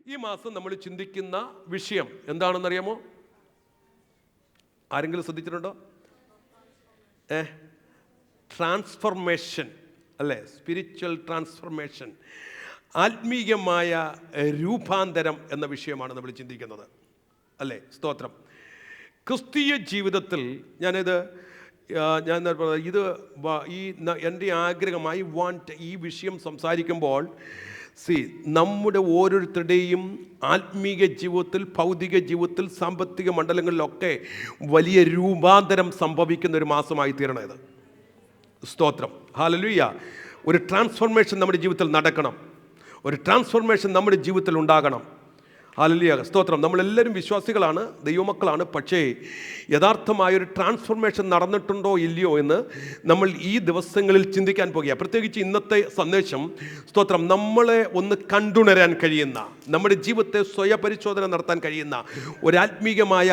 ഈ മാസം നമ്മൾ ചിന്തിക്കുന്ന വിഷയം എന്താണെന്നറിയാമോ? ആരെങ്കിലും ശ്രദ്ധിച്ചിട്ടുണ്ടോ? ട്രാൻസ്ഫർമേഷൻ അല്ലേ? സ്പിരിച്വൽ ട്രാൻസ്ഫർമേഷൻ, ആത്മീയമായ രൂപാന്തരം എന്ന വിഷയമാണ് നമ്മൾ ചിന്തിക്കുന്നത് അല്ലേ? സ്തോത്രം. ക്രിസ്തീയ ജീവിതത്തിൽ ഞാൻ എൻ്റെ ആഗ്രഹമായി ഈ വിഷയം സംസാരിക്കുമ്പോൾ നമ്മുടെ ഓരോരുത്തരുടെയും ആത്മീക ജീവിതത്തിൽ, ഭൗതിക ജീവിതത്തിൽ, സാമ്പത്തിക മണ്ഡലങ്ങളിലൊക്കെ വലിയ രൂപാന്തരം സംഭവിക്കുന്ന ഒരു മാസമായി തീരണത്. സ്തോത്രം, ഹല്ലേലൂയ. ഒരു ട്രാൻസ്ഫോർമേഷൻ നമ്മുടെ ജീവിതത്തിൽ നടക്കണം, ഒരു ട്രാൻസ്ഫോർമേഷൻ നമ്മുടെ ജീവിതത്തിൽ ഉണ്ടാകണം. ഹല്ലേലൂയ, സ്തോത്രം. നമ്മളെല്ലാവരും വിശ്വാസികളാണ്, ദൈവമക്കളാണ്. പക്ഷേ യഥാർത്ഥമായൊരു ട്രാൻസ്ഫോർമേഷൻ നടന്നിട്ടുണ്ടോ ഇല്ലയോ എന്ന് നമ്മൾ ഈ ദിവസങ്ങളിൽ ചിന്തിക്കാൻ പോകുക. പ്രത്യേകിച്ച് ഇന്നത്തെ സന്ദേശം, സ്തോത്രം, നമ്മളെ ഒന്ന് കണ്ടുണരാൻ കഴിയുന്ന, നമ്മുടെ ജീവിതത്തെ സ്വയപരിശോധന നടത്താൻ കഴിയുന്ന, ഒരു ആത്മീകമായ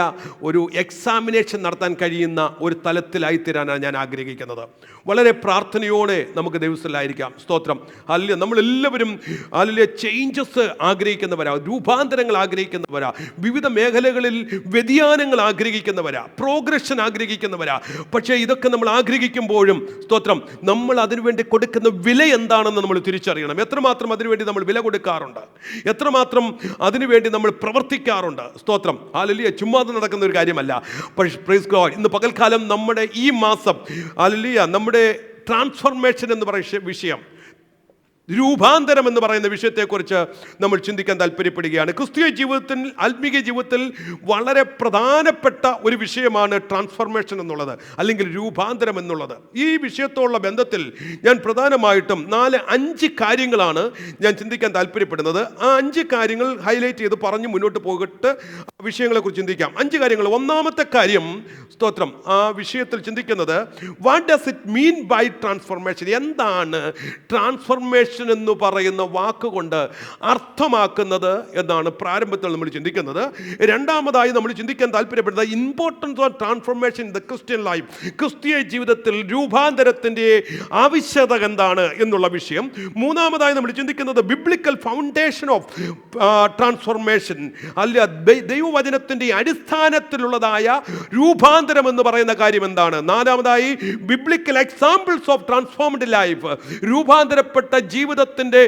ഒരു എക്സാമിനേഷൻ നടത്താൻ കഴിയുന്ന ഒരു തലത്തിലായിത്തീരാനാണ് ഞാൻ ആഗ്രഹിക്കുന്നത്. വളരെ പ്രാർത്ഥനയോടെ നമുക്ക് ദൈവത്തിലായിരിക്കാം. സ്തോത്രം, ഹല്ലേലൂയ. നമ്മളെല്ലാവരും ഹല്ലേലൂയ ചേഞ്ചസ് ആഗ്രഹിക്കുന്നവരാ, രൂപാന്തരങ്ങൾ ആഗ്രഹിക്കുന്നവരാ, വിവിധ മേഖലകളിൽ വ്യതിയാനങ്ങൾ ആഗ്രഹിക്കുന്നവരാ, പ്രോഗ്രഷൻ ആഗ്രഹിക്കുന്നവരാ. പക്ഷേ ഇതൊക്കെ നമ്മൾ ആഗ്രഹിക്കുമ്പോഴും, സ്തോത്രം, നമ്മൾ അതിനുവേണ്ടി കൊടുക്കുന്ന വില എന്താണെന്ന് നമ്മൾ തിരിച്ചറിയണം. എത്രമാത്രം അതിനുവേണ്ടി നമ്മൾ വില കൊടുക്കാറുണ്ട്, എത്രമാത്രം അതിനുവേണ്ടി നമ്മൾ പ്രവർത്തിക്കാറുണ്ട്. സ്തോത്രം, ഹല്ലേലൂയ. ചുമ്മാതെ നടക്കുന്ന ഒരു കാര്യമല്ല. Praise God. ഇന്ന് പകൽക്കാലം നമ്മുടെ ഈ മാസം ഹല്ലേലൂയ നമ്മുടെ ട്രാൻസ്ഫോർമേഷൻ എന്ന് പറയുന്ന വിഷയം, രൂപാന്തരം എന്ന് പറയുന്ന വിഷയത്തെക്കുറിച്ച് നമ്മൾ ചിന്തിക്കാൻ താല്പര്യപ്പെടുകയാണ്. ക്രിസ്തീയ ജീവിതത്തിൽ, ആത്മീയ ജീവിതത്തിൽ വളരെ പ്രധാനപ്പെട്ട ഒരു വിഷയമാണ് ട്രാൻസ്ഫോർമേഷൻ എന്നുള്ളത്, അല്ലെങ്കിൽ രൂപാന്തരം എന്നുള്ളത്. ഈ വിഷയത്തോടുള്ള ബന്ധത്തിൽ ഞാൻ പ്രധാനമായിട്ടും 4-5 കാര്യങ്ങളാണ് ഞാൻ ചിന്തിക്കാൻ താല്പര്യപ്പെടുന്നത്. ആ 5 കാര്യങ്ങൾ ഹൈലൈറ്റ് ചെയ്ത് പറഞ്ഞ് മുന്നോട്ട് പോയിട്ട് വിഷയങ്ങളെക്കുറിച്ച് ചിന്തിക്കാം. 5 കാര്യങ്ങൾ. ഒന്നാമത്തെ കാര്യം, സ്തോത്രം, ആ വിഷയത്തിൽ ചിന്തിക്കുന്നത്, what does it mean by transformation? എന്താണ് ട്രാൻസ്ഫോർമേഷൻ എന്ന് പറയുന്ന വാക്കുകൊണ്ട് അർത്ഥമാക്കുന്നത് എന്നാണ് പ്രാരംഭത്തിൽ നമ്മൾ ചിന്തിക്കുന്നത്. രണ്ടാമതായി നമ്മൾ ചിന്തിക്കാൻ താല്പര്യപ്പെടുന്നത് importance of transformation in the Christian life. ക്രിസ്തീയ ജീവിതത്തിൽ രൂപാന്തരത്തിൻ്റെ ആവശ്യകത എന്താണ് എന്നുള്ള വിഷയം. മൂന്നാമതായി നമ്മൾ ചിന്തിക്കുന്നത് ബിബ്ലിക്കൽ ഫൗണ്ടേഷൻ ഓഫ് ട്രാൻസ്ഫോർമേഷൻ, അല്ല ദൈവവചനത്തിൻ്റെ അടിസ്ഥാനത്തിലുള്ളതായ രൂപാന്തരം എന്ന് പറയുന്ന കാര്യം എന്താണ്. നാലാമതായി biblical examples of transformed life, രൂപാന്തരപ്പെട്ട ജീവിതത്തിൻ്റെ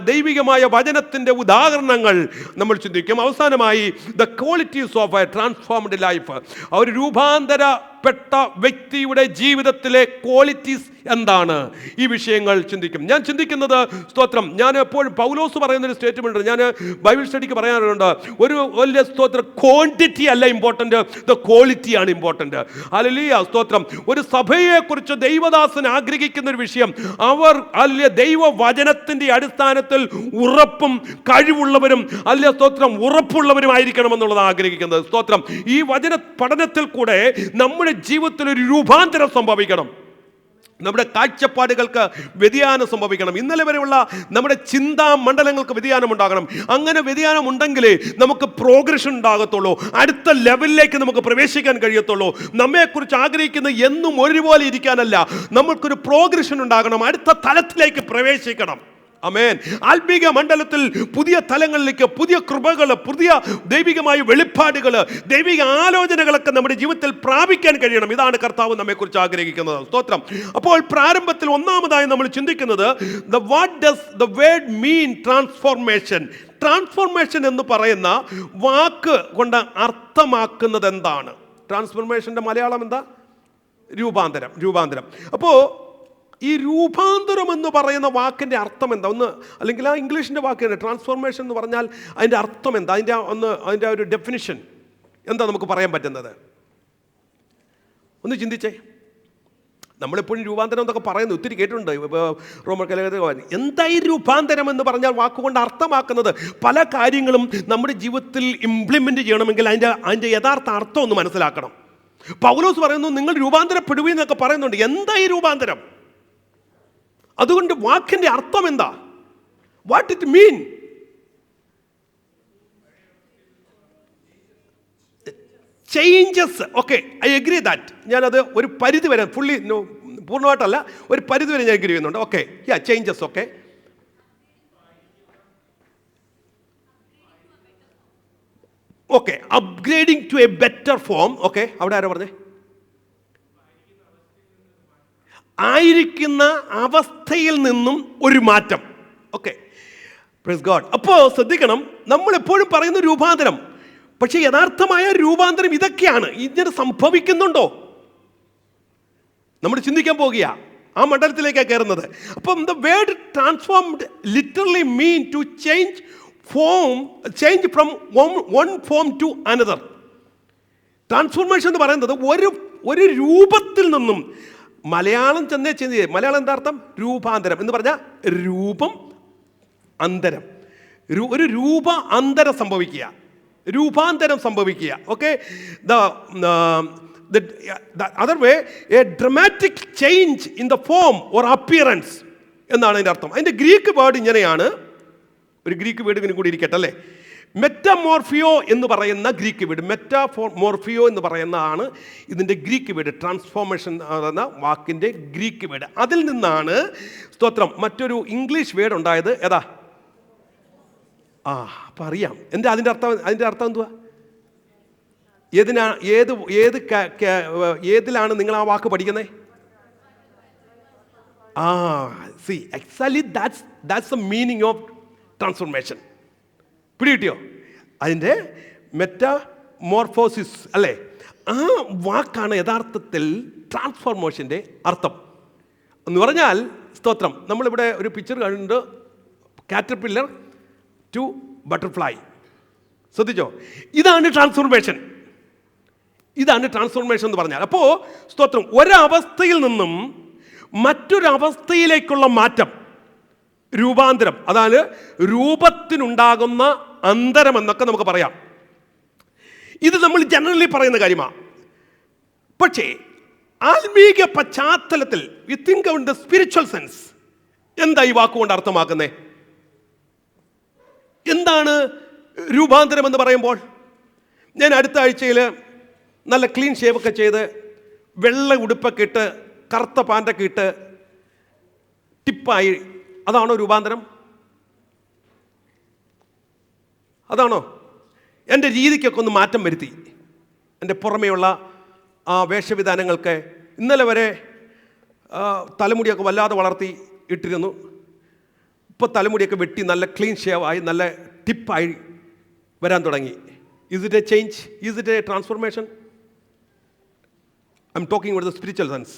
ദൈവികമായ വചനത്തിൻ്റെ ഉദാഹരണങ്ങൾ നമ്മൾ ചിന്തിക്കും. അവസാനമായി the qualities of a transformed life, ഒരു രൂപാന്തരപ്പെട്ട വ്യക്തിയുടെ ജീവിതത്തിലെ ക്വാളിറ്റീസ് എന്താണ്, ഈ വിഷയങ്ങൾ ചിന്തിക്കും. ഞാൻ ചിന്തിക്കുന്നത്, സ്തോത്രം, ഞാൻ എപ്പോഴും പൗലോസ് പറയുന്നൊരു സ്റ്റേറ്റ്മെൻറ്റ് ഞാൻ ബൈബിൾ സ്റ്റഡിക്ക് പറയാറുണ്ട്. ഒരു വലിയ സ്തോത്രം, ക്വാണ്ടിറ്റി അല്ല ഇമ്പോർട്ടൻ്റ്, ദ ക്വാളിറ്റിയാണ് ഇമ്പോർട്ടൻ്റ്. ഹല്ലേലൂയ, സ്തോത്രം. ഒരു സഭയെക്കുറിച്ച് ദൈവദാസൻ ആഗ്രഹിക്കുന്ന ഒരു വിഷയം, അവർ അല്ലെ ദൈവവചനത്തിൻ്റെ അടിസ്ഥാനത്തിൽ ഉറപ്പും കഴിവുള്ളവരും അല്ലെ സ്തോത്രം ഉറപ്പുള്ളവരുമായിരിക്കണം എന്നുള്ളതാണ് ആഗ്രഹിക്കുന്നത്. സ്തോത്രം, ഈ വചന പഠനത്തിൽ കൂടെ നമ്മുടെ ജീവിതത്തിൽ ഒരു രൂപാന്തരം സംഭവിക്കണം, നമ്മുടെ കാഴ്ചപ്പാടുകൾക്ക് വ്യതിയാനം സംഭവിക്കണം, ഇന്നലെ വരെയുള്ള നമ്മുടെ ചിന്താ മണ്ഡലങ്ങൾക്ക് വ്യതിയാനം ഉണ്ടാകണം. അങ്ങനെ വ്യതിയാനം ഉണ്ടെങ്കിലേ നമുക്ക് പ്രോഗ്രഷൻ ഉണ്ടാകത്തുള്ളൂ, അടുത്ത ലെവലിലേക്ക് നമുക്ക് പ്രവേശിക്കാൻ കഴിയത്തുള്ളൂ. നമ്മെക്കുറിച്ച് ആഗ്രഹിക്കുന്ന എന്നും ഒരുപോലെ ഇരിക്കാനല്ല, നമ്മൾക്കൊരു പ്രോഗ്രഷൻ ഉണ്ടാകണം, അടുത്ത തലത്തിലേക്ക് പ്രവേശിക്കണം. ആമേൻ. ആത്മീക മണ്ഡലത്തിൽ പുതിയ തലങ്ങളിലേക്ക്, പുതിയ കൃപകൾ, പുതിയ ദൈവികമായ വെളിപ്പാടുകൾ, ദൈവിക ആലോചനകളൊക്കെ നമ്മുടെ ജീവിതത്തിൽ പ്രാപിക്കാൻ കഴിയണം. ഇതാണ് കർത്താവ് നമ്മെക്കുറിച്ച് ആഗ്രഹിക്കുന്നത്. സ്തോത്രം. അപ്പോൾ പ്രാരംഭത്തിൽ ഒന്നാമതായി നമ്മൾ ചിന്തിക്കുന്നത്, what does the word mean transformation? Transformation എന്ന് പറയുന്ന വാക്ക് കൊണ്ട് അർത്ഥമാക്കുന്നത് എന്താണ്? ട്രാൻസ്ഫോർമേഷൻ്റെ മലയാളം എന്താ? രൂപാന്തരം. അപ്പോൾ ഈ രൂപാന്തരം എന്ന് പറയുന്ന വാക്കിൻ്റെ അർത്ഥം എന്താ? അല്ലെങ്കിൽ ആ ഇംഗ്ലീഷിൻ്റെ വാക്ക് ട്രാൻസ്ഫോർമേഷൻ എന്ന് പറഞ്ഞാൽ അതിൻ്റെ അർത്ഥം എന്താ? അതിൻ്റെ ഒരു ഡെഫിനിഷൻ എന്താ നമുക്ക് പറയാൻ പറ്റുന്നത്? ഒന്ന് ചിന്തിച്ചേ. നമ്മളെപ്പോഴും രൂപാന്തരം എന്നൊക്കെ പറയുന്നത് ഒത്തിരി കേട്ടിട്ടുണ്ട്. റോമർ എന്താ ഈ രൂപാന്തരം എന്ന് പറഞ്ഞാൽ വാക്കുകൊണ്ട് അർത്ഥമാക്കുന്നത്? പല കാര്യങ്ങളും നമ്മുടെ ജീവിതത്തിൽ ഇംപ്ലിമെൻ്റ് ചെയ്യണമെങ്കിൽ അതിൻ്റെ യഥാർത്ഥ അർത്ഥം ഒന്ന് മനസ്സിലാക്കണം. പൗലോസ് പറയുന്നു, നിങ്ങൾ രൂപാന്തരപ്പെടുവീന്നൊക്കെ പറയുന്നുണ്ട്. എന്താ ഈ രൂപാന്തരം? അതുകൊണ്ട് വാക്കിൻ്റെ അർത്ഥം എന്താ? What it mean? Changes. Okay, I agree that. ഞാനത് ഒരു പരിധി വരെ, പൂർണ്ണമായിട്ടല്ല, ഒരു പരിധി വരെ ഞാൻ അഗ്രി ചെയ്യുന്നുണ്ട്. Okay, changes. Okay, okay, upgrading to a better form. Okay, അവിടെ ആരാ പറഞ്ഞേ? ആയിരിക്കുന്ന അവസ്ഥയിൽ നിന്നും ഒരു മാറ്റം. ഓക്കെ, പ്രൈസ് ഗോഡ്. അപ്പോൾ ശ്രദ്ധിക്കണം, നമ്മൾ എപ്പോഴും പറയുന്ന രൂപാന്തരം, പക്ഷേ യഥാർത്ഥമായ രൂപാന്തരം ഇതൊക്കെയാണ്. ഇങ്ങനെ സംഭവിക്കുന്നുണ്ടോ? നമ്മൾ ചിന്തിക്കാൻ പോകുക, ആ മണ്ഡലത്തിലേക്കാണ് കയറുന്നത്. അപ്പം the word transformed literally mean to change from one form to another. Transformation എന്ന് പറയുന്നത് ഒരു രൂപത്തിൽ നിന്നും, മലയാളം മലയാളം എന്താ അർത്ഥം? രൂപാന്തരം എന്ന് പറഞ്ഞാൽ രൂപം അന്തരം, ഒരു രൂപാന്തരം സംഭവിക്കുക, രൂപാന്തരം സംഭവിക്കുക. Okay, the other way, a dramatic change in the form or appearance എന്നാണ് അതിൻ്റെ അർത്ഥം. അതിൻ്റെ ഗ്രീക്ക് വേർഡ് ഇങ്ങനെയാണ്, ഒരു ഗ്രീക്ക് വേർഡ് ഇങ്ങനെ കൂടി ഇരിക്കട്ടെ അല്ലേ. മെറ്റാമോർഫിയോ എന്ന് പറയുന്ന ഗ്രീക്ക് വേർഡ്, മെറ്റാമോർഫിയോ എന്ന് പറയുന്നതാണ് ഇതിൻ്റെ ഗ്രീക്ക് വേർഡ്. ട്രാൻസ്ഫോർമേഷൻ എന്ന വാക്കിൻ്റെ ഗ്രീക്ക് വേർഡ്. അതിൽ നിന്നാണ് സ്തോത്രം മറ്റൊരു ഇംഗ്ലീഷ് വേർഡ് ഉണ്ടായത്. ഏതാ? അപ്പം അറിയാം അതിൻ്റെ അർത്ഥം എന്തുവാ? ഏതിലാണ് നിങ്ങൾ ആ വാക്ക് പഠിക്കുന്നത്? See, actually that's the meaning of transformation. പിടികിട്ടിയോ? അതിൻ്റെ മെറ്റാമോർഫോസിസ് അല്ലേ, ആ വാക്കാണ് യഥാർത്ഥത്തിൽ ട്രാൻസ്ഫോർമേഷൻ്റെ അർത്ഥം എന്ന് പറഞ്ഞാൽ. സ്തോത്രം, നമ്മളിവിടെ ഒരു പിക്ചർ കണ്ടിട്ടുണ്ട്, കാറ്റർപില്ലർ ടു ബട്ടർഫ്ലൈ. ശ്രദ്ധിച്ചോ? ഇതാണ് ട്രാൻസ്ഫോർമേഷൻ. ഇതാണ് ട്രാൻസ്ഫോർമേഷൻ എന്ന് പറഞ്ഞാൽ. അപ്പോൾ സ്തോത്രം, ഒരവസ്ഥയിൽ നിന്നും മറ്റൊരവസ്ഥയിലേക്കുള്ള മാറ്റം, രൂപാന്തരം, അതാണ് രൂപത്തിനുണ്ടാകുന്ന അന്തരം എന്നൊക്കെ നമുക്ക് പറയാം. ഇത് നമ്മൾ ജനറലി പറയുന്ന കാര്യമാണ്. പക്ഷേ ആത്മീക പശ്ചാത്തലത്തിൽ we think on the spiritual sense, എന്താ ഈ വാക്കുകൊണ്ട് അർത്ഥമാക്കുന്നത്? എന്താണ് രൂപാന്തരം എന്ന് പറയുമ്പോൾ? ഞാൻ അടുത്ത ആഴ്ചയിൽ നല്ല ക്ലീൻ ഷേവൊക്കെ ചെയ്ത് വെള്ള ഉടുപ്പൊക്കെ ഇട്ട് കറുത്ത പാൻ്റൊക്കെ ഇട്ട് ടിപ്പായി, അതാണോ രൂപാന്തരം? അതാണോ? എൻ്റെ രീതിക്കൊക്കെ ഒന്ന് മാറ്റം വരുത്തി, എൻ്റെ പുറമേയുള്ള ആ വേഷവിധാനങ്ങൾക്ക്. ഇന്നലെ വരെ തലമുടിയൊക്കെ വല്ലാതെ വളർത്തി ഇട്ടിരുന്നു, ഇപ്പോൾ തലമുടിയൊക്കെ വെട്ടി നല്ല ക്ലീൻ ഷേവായി നല്ല ടിപ്പായി വരാൻ തുടങ്ങി. Is it A change? Is it a transformation? I am talking with the spiritual sense.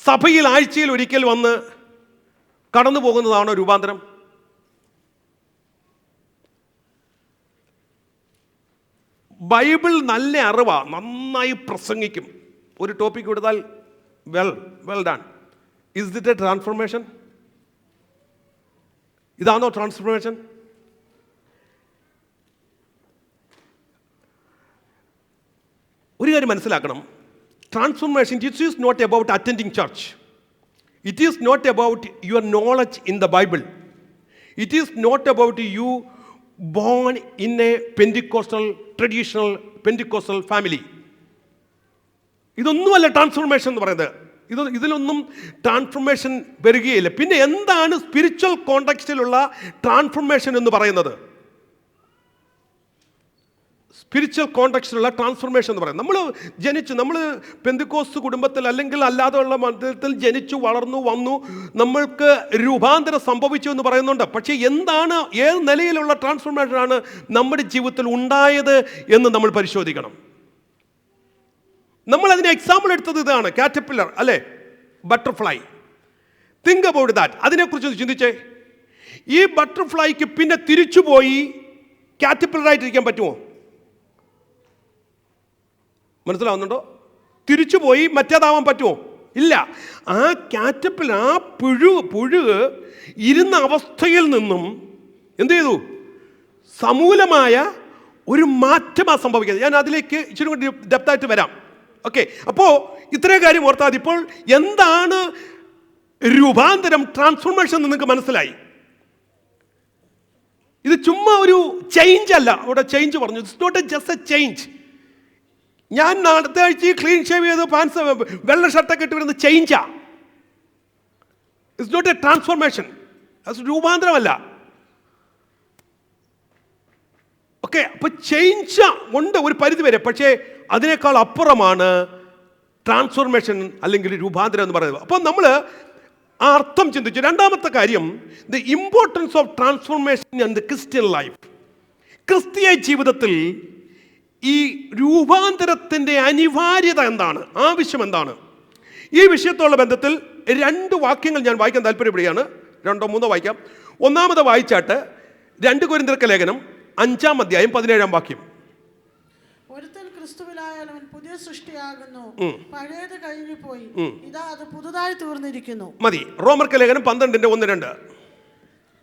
സഭയിൽ ആഴ്ചയിൽ ഒരിക്കൽ വന്ന് കടന്നു പോകുന്നതാണോ രൂപാന്തരം? ബൈബിൾ നല്ല അറിവാ, നന്നായി പ്രസംഗിക്കും, ഒരു ടോപ്പിക് കൊടുത്താൽ well done. Is it a transformation? ഇതാണോ ട്രാൻസ്ഫോർമേഷൻ? ഒരു കാര്യം മനസ്സിലാക്കണം, transformation it is not about attending church. It is not about your knowledge in the Bible. It is not about you born in a Pentecostal traditional Pentecostal family. ഇതൊന്നുമല്ല transformation എന്ന് പറയുന്നത്. ഇതിലൊന്നും transformation വരികയില്ല. പിന്നെ എന്താണ് സ്പിരിച്വൽ കോണ്ടെക്സ്റ്റിലുള്ള ട്രാൻസ്ഫോർമേഷൻ എന്ന് പറയുന്നത്? Spiritual കോണ്ടെക്സ്റ്റിലുള്ള transformation എന്ന് പറയുന്നത്, നമ്മൾ പെന്തിക്കോസ്ത് കുടുംബത്തിൽ അല്ലെങ്കിൽ അല്ലാതെയുള്ള മതത്തിൽ ജനിച്ചു വളർന്നു വന്നു, നമ്മൾക്ക് രൂപാന്തരം സംഭവിച്ചു എന്ന് പറയുന്നുണ്ട്. പക്ഷേ എന്താണ്, ഏത് നിലയിലുള്ള ട്രാൻസ്ഫോർമേഷനാണ് നമ്മുടെ ജീവിതത്തിൽ ഉണ്ടായത് എന്ന് നമ്മൾ പരിശോധിക്കണം. നമ്മൾ അതിന് എക്സാമ്പിൾ എടുത്തത് ഇതാണ്, കാറ്റർപില്ലർ അല്ലേ, ബട്ടർഫ്ലൈ. Think about that. അതിനെക്കുറിച്ച് ചിന്തിച്ചേ. ഈ ബട്ടർഫ്ലൈക്ക് പിന്നെ തിരിച്ചുപോയി കാറ്റർപില്ലറായിട്ടിരിക്കാൻ പറ്റുമോ? മനസ്സിലാവുന്നുണ്ടോ? തിരിച്ചുപോയി മറ്റേതാവാൻ പറ്റുമോ? ഇല്ല. ആ കാറ്റർപില്ലർ, ആ പുഴുക് ഇരുന്ന അവസ്ഥയിൽ നിന്നും എന്ത് ചെയ്തു? സമൂലമായ ഒരു മാറ്റമാണ് സംഭവിക്കുന്നത്. ഞാൻ അതിലേക്ക് ഇച്ചിരി കൂടി ഡെപ്തായിട്ട് വരാം. ഓക്കെ, അപ്പോൾ ഇത്രയും കാര്യം ഓർത്താൽ മതി. ഇപ്പോൾ എന്താണ് രൂപാന്തരം, ട്രാൻസ്ഫോർമേഷൻ എന്ന് നിങ്ങൾക്ക് മനസ്സിലായി. ഇത് ചുമ്മാ ഒരു ചേഞ്ച് അല്ല. അവിടെ ചേഞ്ച് പറഞ്ഞു, it's not just a change. ഞാൻ അടുത്ത ആഴ്ച ക്ലീൻ ഷേവ് ചെയ്ത് പാൻസ് വെള്ള ഷർട്ടൊക്കെ ഇട്ട് വരുന്നത് ചേഞ്ചാ. It's not a transformation. അത് രൂപാന്തരമല്ല. ഓക്കെ, അപ്പൊ ചേഞ്ച് ഉണ്ട് ഒരു പരിധി വരെ. പക്ഷേ അതിനേക്കാൾ അപ്പുറമാണ് ട്രാൻസ്ഫോർമേഷൻ അല്ലെങ്കിൽ രൂപാന്തരം എന്ന് പറയുന്നത്. അപ്പോൾ നമ്മൾ ആ അർത്ഥം ചിന്തിച്ചു. രണ്ടാമത്തെ കാര്യം, the importance of transformation in the Christian life. ക്രിസ്തീയ ജീവിതത്തിൽ ഈ രൂപാന്തരത്തിൻ്റെ അനിവാര്യത എന്താണ്, ആവശ്യം എന്താണ്? ഈ വിഷയത്തോടുള്ള ബന്ധത്തിൽ 2 വാക്യങ്ങൾ ഞാൻ വായിക്കാൻ താല്പര്യപ്പെടുകയാണ്. 2 3 വായിക്കാം. ഒന്നാമത് വായിച്ചാട്ട് 2 കൊരിന്ത്യർക്ക് ലേഖനം 5-ാം അധ്യായം 17-ാം വാക്യം. ഒരുത്തൻ ക്രിസ്തുവിലായാൽ അവൻ പുതിയ സൃഷ്ടിയാകുന്നു, പഴയത് കഴിഞ്ഞു പോയി, ഇതാ അത് പുതുതായി തീർന്നിരിക്കുന്നു. മതി. റോമർക്ക് ലേഖനം 12:1-2.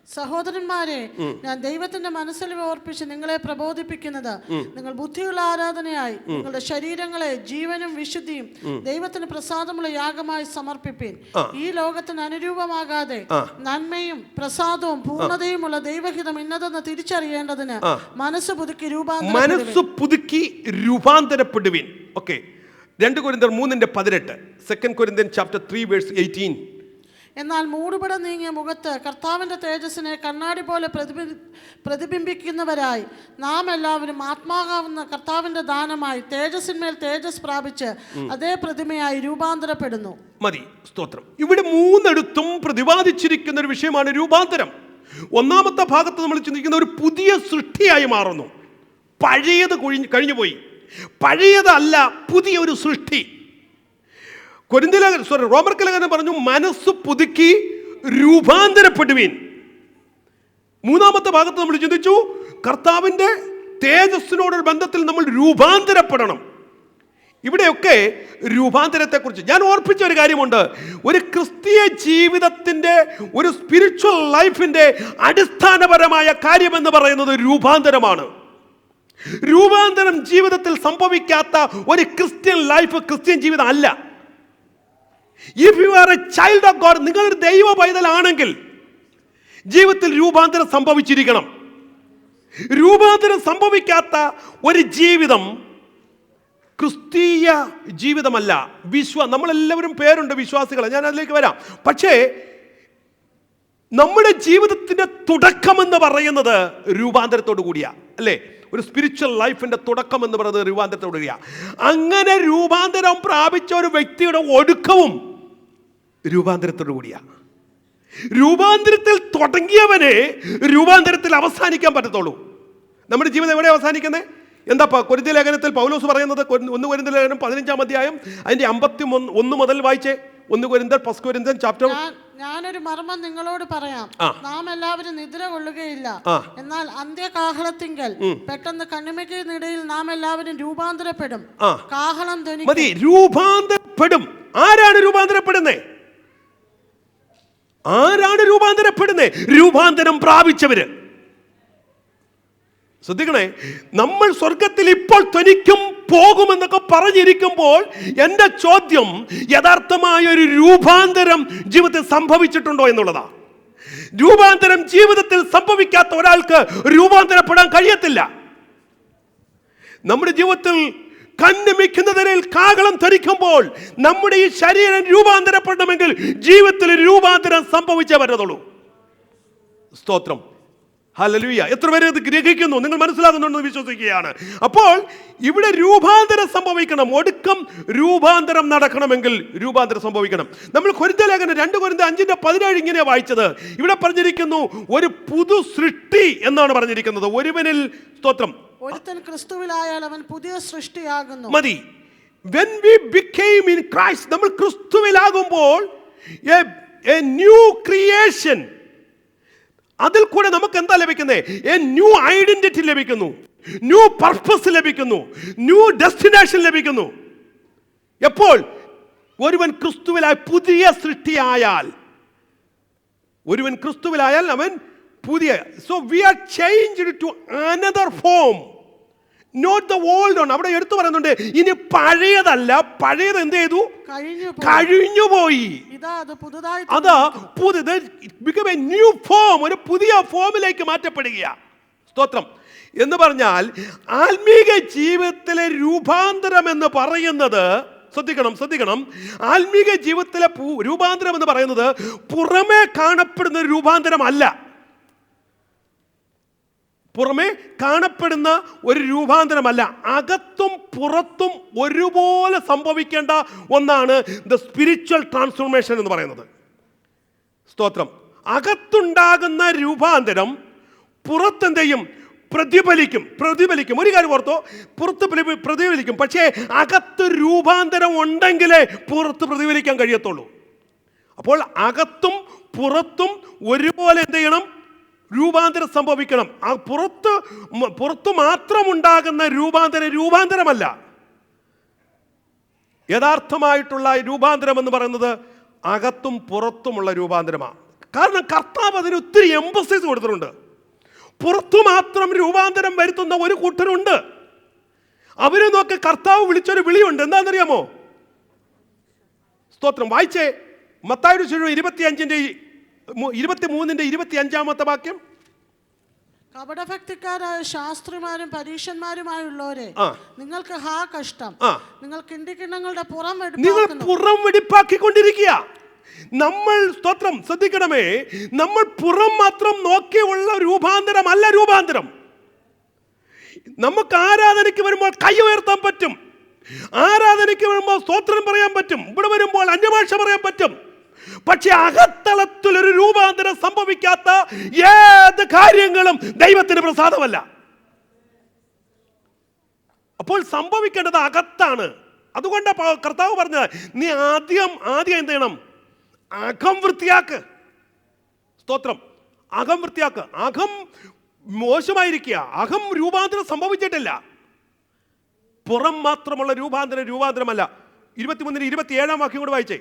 സഹോദരന്മാരെ, ഞാൻ ദൈവത്തിന്റെ മനസ്സിൽ ഓർപ്പിച്ച് നിങ്ങളെ പ്രബോധിപ്പിക്കുന്നത്, നിങ്ങൾ ബുദ്ധിയുള്ള ആരാധനയായി നിങ്ങളുടെ ശരീരങ്ങളെ ജീവനും വിശുദ്ധിയും ദൈവത്തിന് പ്രസാദമുള്ള യാഗമായി സമർപ്പിപ്പിൻ. ഈ ലോകത്തിന് അനുരൂപമാകാതെ നന്മയും പ്രസാദവും പൂർണ്ണതയുമുള്ള ദൈവഹിതം ഇന്നതെന്ന് തിരിച്ചറിയേണ്ടതിന് മനസ്സ് പുതുക്കി രൂപാന്തരപ്പെടുവിൻ. ഓക്കെ, 2 കൊരിന്ത്യർ 3:18, 2 കൊരിന്ത്യൻ ചാപ്റ്റർ 3:18. എന്നാൽ മൂടുപടം നീങ്ങിയ മുഖത്ത് കർത്താവിന്റെ തേജസ്സിനെ കണ്ണാടി പോലെ പ്രതിബിംബിക്കുന്നവരായി നാം എല്ലാവരും ആത്മാവാകുന്ന കർത്താവിന്റെ ദാനമായി തേജസ്സിന്മേൽ തേജസ് പ്രാപിച്ച് അതേ പ്രതിമയായി രൂപാന്തരപ്പെടുന്നു. മതി, സ്തോത്രം. ഇവിടെ 3 പ്രതിപാദിച്ചിരിക്കുന്ന ഒരു വിഷയമാണ് രൂപാന്തരം. ഒന്നാമത്തെ ഭാഗത്ത് നമ്മൾ ചിന്തിക്കുന്ന ഒരു പുതിയ സൃഷ്ടിയായി മാറുന്നു. പഴയത് കഴിഞ്ഞുപോയി, പഴയതല്ല, പുതിയ ഒരു സൃഷ്ടി. റോമർക്ക് ലേഖനം പറഞ്ഞു, മനസ്സ് പുതുക്കി രൂപാന്തരപ്പെടുവീൻ. 3-ാമത്തെ ഭാഗത്ത് നമ്മൾ ചിന്തിച്ചു, കർത്താവിൻ്റെ തേജസ്സിനോടൊരു ബന്ധത്തിൽ നമ്മൾ രൂപാന്തരപ്പെടണം. ഇവിടെയൊക്കെ രൂപാന്തരത്തെക്കുറിച്ച് ഞാൻ ഓർപ്പിച്ച ഒരു കാര്യമുണ്ട്. ഒരു ക്രിസ്തീയ ജീവിതത്തിൻ്റെ, ഒരു സ്പിരിച്വൽ ലൈഫിൻ്റെ അടിസ്ഥാനപരമായ കാര്യമെന്ന് പറയുന്നത് രൂപാന്തരമാണ്. രൂപാന്തരം ജീവിതത്തിൽ സംഭവിക്കാത്ത ഒരു ക്രിസ്ത്യൻ ലൈഫ് ക്രിസ്ത്യൻ ജീവിതം അല്ല. If you are a child of God, നിങ്ങളൊരു ദൈവ പൈതലാണെങ്കിൽ ജീവിതത്തിൽ രൂപാന്തരം സംഭവിച്ചിരിക്കണം. രൂപാന്തരം സംഭവിക്കാത്ത ഒരു ജീവിതം ക്രിസ്തീയ ജീവിതമല്ല. നമ്മളെല്ലാവരും പേരുണ്ട് വിശ്വാസികൾ, ഞാൻ അതിലേക്ക് വരാം. പക്ഷേ നമ്മുടെ ജീവിതത്തിൻ്റെ തുടക്കമെന്ന് പറയുന്നത് രൂപാന്തരത്തോടു കൂടിയാണ്, അല്ലേ? ഒരു സ്പിരിച്വൽ ലൈഫിൻ്റെ തുടക്കം എന്ന് പറയുന്നത് രൂപാന്തരത്തോടു കൂടിയാണ്. അങ്ങനെ രൂപാന്തരം പ്രാപിച്ച ഒരു വ്യക്തിയുടെ ഒടുക്കവും രൂപാന്തരത്തോടു കൂടിയാണ്. രൂപാന്തരത്തിൽ തുടങ്ങിയവനെ രൂപാന്തരത്തിൽ അവസാനിക്കാൻ പറ്റത്തുള്ളൂ. നമ്മുടെ ജീവിതം എവിടെ അവസാനിക്കുന്നത്? എന്താ കൊരിന്ത്യ ലേഖനത്തിൽ പൗലോസ് പറയുന്നത്? 1 കൊരിന്ത്യ ലേഖനം 15-ാം അധ്യായം അതിൻ്റെ 51 മുതൽ വായിച്ചേ. 1 കൊരിന്ത്യർ 1 കൊരിന്ത്യൻ ചാപ്റ്റർ. ഞാനൊരു മർമ്മം നിങ്ങളോട് പറയാം, നാം എല്ലാവരും നിദ്ര കൊള്ളുകയില്ല, എന്നാൽ അന്ത്യകാഹളത്തിങ്കൽ പെട്ടെന്ന് കണ്ണിമയ്ക്കിനിടയിൽ നാം എല്ലാവരും രൂപാന്തരപ്പെടും. കാഹളം ധ്വനിക്കും. രൂപാന്തരപ്പെടും. ആരാണ് രൂപാന്തരപ്പെടുന്നത്? രൂപാന്തരം പ്രാപിച്ചവര്. ശ്രദ്ധിക്കണേ, നമ്മൾ സ്വർഗത്തിൽ ഇപ്പോൾ ധ്വനിക്കും പോകുമെന്നൊക്കെ പറഞ്ഞിരിക്കുമ്പോൾ എൻ്റെ ചോദ്യം, യഥാർത്ഥമായ ഒരു രൂപാന്തരം ജീവിതത്തിൽ സംഭവിച്ചിട്ടുണ്ടോ എന്നുള്ളതാണ്. രൂപാന്തരം ജീവിതത്തിൽ സംഭവിക്കാത്ത ഒരാൾക്ക് രൂപാന്തരപ്പെടാൻ കഴിയത്തില്ല. നമ്മുടെ ജീവിതത്തിൽ കണ്ണിമിക്കുന്നതിനിൽ കാഹളം ധരിക്കുമ്പോൾ നമ്മുടെ ഈ ശരീരം രൂപാന്തരപ്പെടണമെങ്കിൽ ജീവിതത്തിൽ രൂപാന്തരം സംഭവിച്ചേ പറ്റത്തുള്ളൂ. സ്തോത്രം, ഹല്ലേലൂയ. എത്ര പേര് ഇത് ഗ്രഹിക്കുന്നു? നിങ്ങൾ മനസ്സിലാകുന്നുണ്ടെന്ന് വിശ്വസിക്കുകയാണ്. അപ്പോൾ ഇവിടെ രൂപാന്തരം സംഭവിക്കണം. ഒടുക്കം രൂപാന്തരം നടക്കണമെങ്കിൽ രൂപാന്തരം സംഭവിക്കണം. നമ്മൾ കൊരിന്ത്യ ലേഖനം 2 കൊരിന്ത്യർ 5:17 ഇങ്ങനെ വായിച്ചത്. ഇവിടെ പറഞ്ഞിരിക്കുന്നു, ഒരു പുതു സൃഷ്ടി എന്നാണ് പറഞ്ഞിരിക്കുന്നത്. ഒരുവനിൽ, സ്തോത്രം, ഒരുത്തൻ ക്രിസ്തുവിലായാൽ അവൻ പുതിയ സൃഷ്ടിയാകുന്നു. മതി. When we became in Christ, നമ്മൾ ക്രിസ്തുവിലാകുമ്പോൾ a new creation, അതിൽ കൂടെ നമുക്ക് എന്താ ലഭിക്കുന്നത്? എ ന്യൂ ഐഡന്റിറ്റി ലഭിക്കുന്നു, ന്യൂ പർപ്പസ് ലഭിക്കുന്നു, ന്യൂ ഡെസ്റ്റിനേഷൻ ലഭിക്കുന്നു. എപ്പോൾ? ഒരുവൻ ക്രിസ്തുവിലായ പുതിയ സൃഷ്ടിയായാൽ. ഒരുവൻ ക്രിസ്തുവിലായാൽ അവൻ പുതിയ. So we are changed to another form, not the old one. അവിടെ എടുത്തു പറയുന്നുണ്ട്, ഇനി പഴയതല്ല, പഴയത് എന്ത് ചെയ്തു? കഴിഞ്ഞുപോയി. അതാ പുതിയത്, ന്യൂ ഫോം, ഒരു പുതിയ ഫോമിലേക്ക് മാറ്റപ്പെടുകയാണ്. സ്തോത്രം. എന്ന് പറഞ്ഞാൽ ആത്മീക ജീവിതത്തിലെ രൂപാന്തരം എന്ന് പറയുന്നത്, ശ്രദ്ധിക്കണം, ആത്മീക ജീവിതത്തിലെ രൂപാന്തരം എന്ന് പറയുന്നത് പുറമേ കാണപ്പെടുന്ന രൂപാന്തരമല്ല. പുറമേ കാണപ്പെടുന്ന ഒരു രൂപാന്തരമല്ല, അകത്തും പുറത്തും ഒരുപോലെ സംഭവിക്കേണ്ട ഒന്നാണ് ദ സ്പിരിച്വൽ ട്രാൻസ്ഫോർമേഷൻ എന്ന് പറയുന്നത്. സ്തോത്രം. അകത്തുണ്ടാകുന്ന രൂപാന്തരം പുറത്തെന്ത് ചെയ്യും? പ്രതിഫലിക്കും. ഒരു കാര്യം ഓർത്തോ, പുറത്ത് പ്രതിഫലിക്കും. പക്ഷേ അകത്ത് രൂപാന്തരം ഉണ്ടെങ്കിലേ പുറത്ത് പ്രതിഫലിക്കാൻ കഴിയത്തുള്ളൂ. അപ്പോൾ അകത്തും പുറത്തും ഒരുപോലെ എന്ത് ചെയ്യണം? രൂപാന്തരം സംഭവിക്കണം. ആ പുറത്ത് മാത്രം ഉണ്ടാകുന്ന രൂപാന്തരമല്ല. യഥാർത്ഥമായിട്ടുള്ള രൂപാന്തരം എന്ന് പറയുന്നത് അകത്തും പുറത്തുമുള്ള രൂപാന്തരമാണ്. കാരണം കർത്താവ് അതിന് ഒത്തിരി എംഫസൈസ് കൊടുത്തിട്ടുണ്ട്. പുറത്തു മാത്രം രൂപാന്തരം വരുത്തുന്ന ഒരു കൂട്ടരുണ്ട്. അവരെ നോക്കി കർത്താവ് വിളിച്ചൊരു വിളിയുണ്ട്. എന്താണെന്നറിയാമോ? സ്തോത്രം. വായിച്ചേ, മത്തായിയുടെ സുവിശേഷം 23:25 വാക്യം. കപടഭക്തിക്കാരായ ശാസ്ത്രിമാരും പരീക്ഷന്മാരുമായുള്ളവരെ, നിങ്ങൾക്ക് ഹാ കഷ്ടം, നിങ്ങൾ കിണ്ടിക്കിണ്ണങ്ങളുടെ പുറം വെടിപ്പാക്കിക്കൊണ്ടിരിക്കുക. നമ്മൾ, സ്തോത്രം, ശ്രദ്ധിക്കണമേ, നമ്മൾ പുറം മാത്രം നോക്കിയുള്ള രൂപാന്തരമല്ല രൂപാന്തരം. നമുക്ക് ആരാധനയ്ക്ക് വരുമ്പോൾ കൈ ഉയർത്താൻ പറ്റും, ആരാധനയ്ക്ക് വരുമ്പോൾ സ്തോത്രം പറയാൻ പറ്റും, ഇവിടെ വരുമ്പോൾ അന്യഭാഷ പറയാൻ പറ്റും. പക്ഷെ അകത്തളത്തിൽ ഒരു രൂപാന്തരം സംഭവിക്കാത്ത ഏത് കാര്യങ്ങളും ദൈവത്തിന് പ്രസാദമല്ല. അപ്പോൾ സംഭവിക്കേണ്ടത് അകത്താണ്. അതുകൊണ്ട് കർത്താവ് പറഞ്ഞത്, നീ ആദ്യം എന്ത് ചെയ്യണം? അകം വൃത്തിയാക്ക്. സ്തോത്രം. അകം വൃത്തിയാക്ക്. അകം മോശമായിരിക്കുക. അകം രൂപാന്തരം സംഭവിച്ചിട്ടില്ല. പുറം മാത്രമുള്ള രൂപാന്തരമല്ല. 23-27 വാക്യം കൂടെ വായിച്ചേ.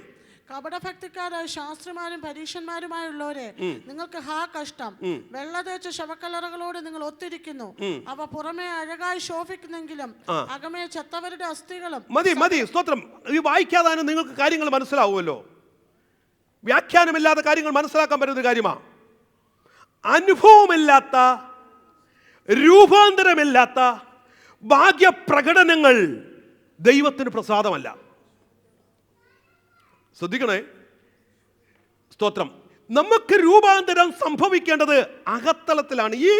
കപടഭക്തിക്കാരായ ശാസ്ത്രിമാരും പരീക്ഷന്മാരുമായുള്ളവരെ, നിങ്ങൾക്ക് ഹാ കഷ്ടം, വെള്ള തേച്ച ശവക്കല്ലറകളോട് നിങ്ങൾ ഒത്തിരിക്കുന്നു. അവ പുറമേ അഴകായി ശോഭിക്കുന്നെങ്കിലും അകമേ ചത്തവരുടെ അസ്ഥികളും. മതി. സ്തോത്രം. ഈ വായിക്കാതാണ് നിങ്ങൾക്ക് കാര്യങ്ങൾ മനസ്സിലാവുമല്ലോ. വ്യാഖ്യാനമില്ലാത്ത കാര്യങ്ങൾ മനസ്സിലാക്കാൻ പറ്റുന്ന കാര്യമാണ്. അനുഭവമില്ലാത്ത, രൂപാന്തരമില്ലാത്ത ഭാഗ്യപ്രകടനങ്ങൾ ദൈവത്തിന് പ്രസാദമല്ല. ശ്രദ്ധിക്കണേ. സ്തോത്രം. നമുക്ക് രൂപാന്തരം സംഭവിക്കേണ്ടത് അകത്തളത്തിലാണ്. ഈ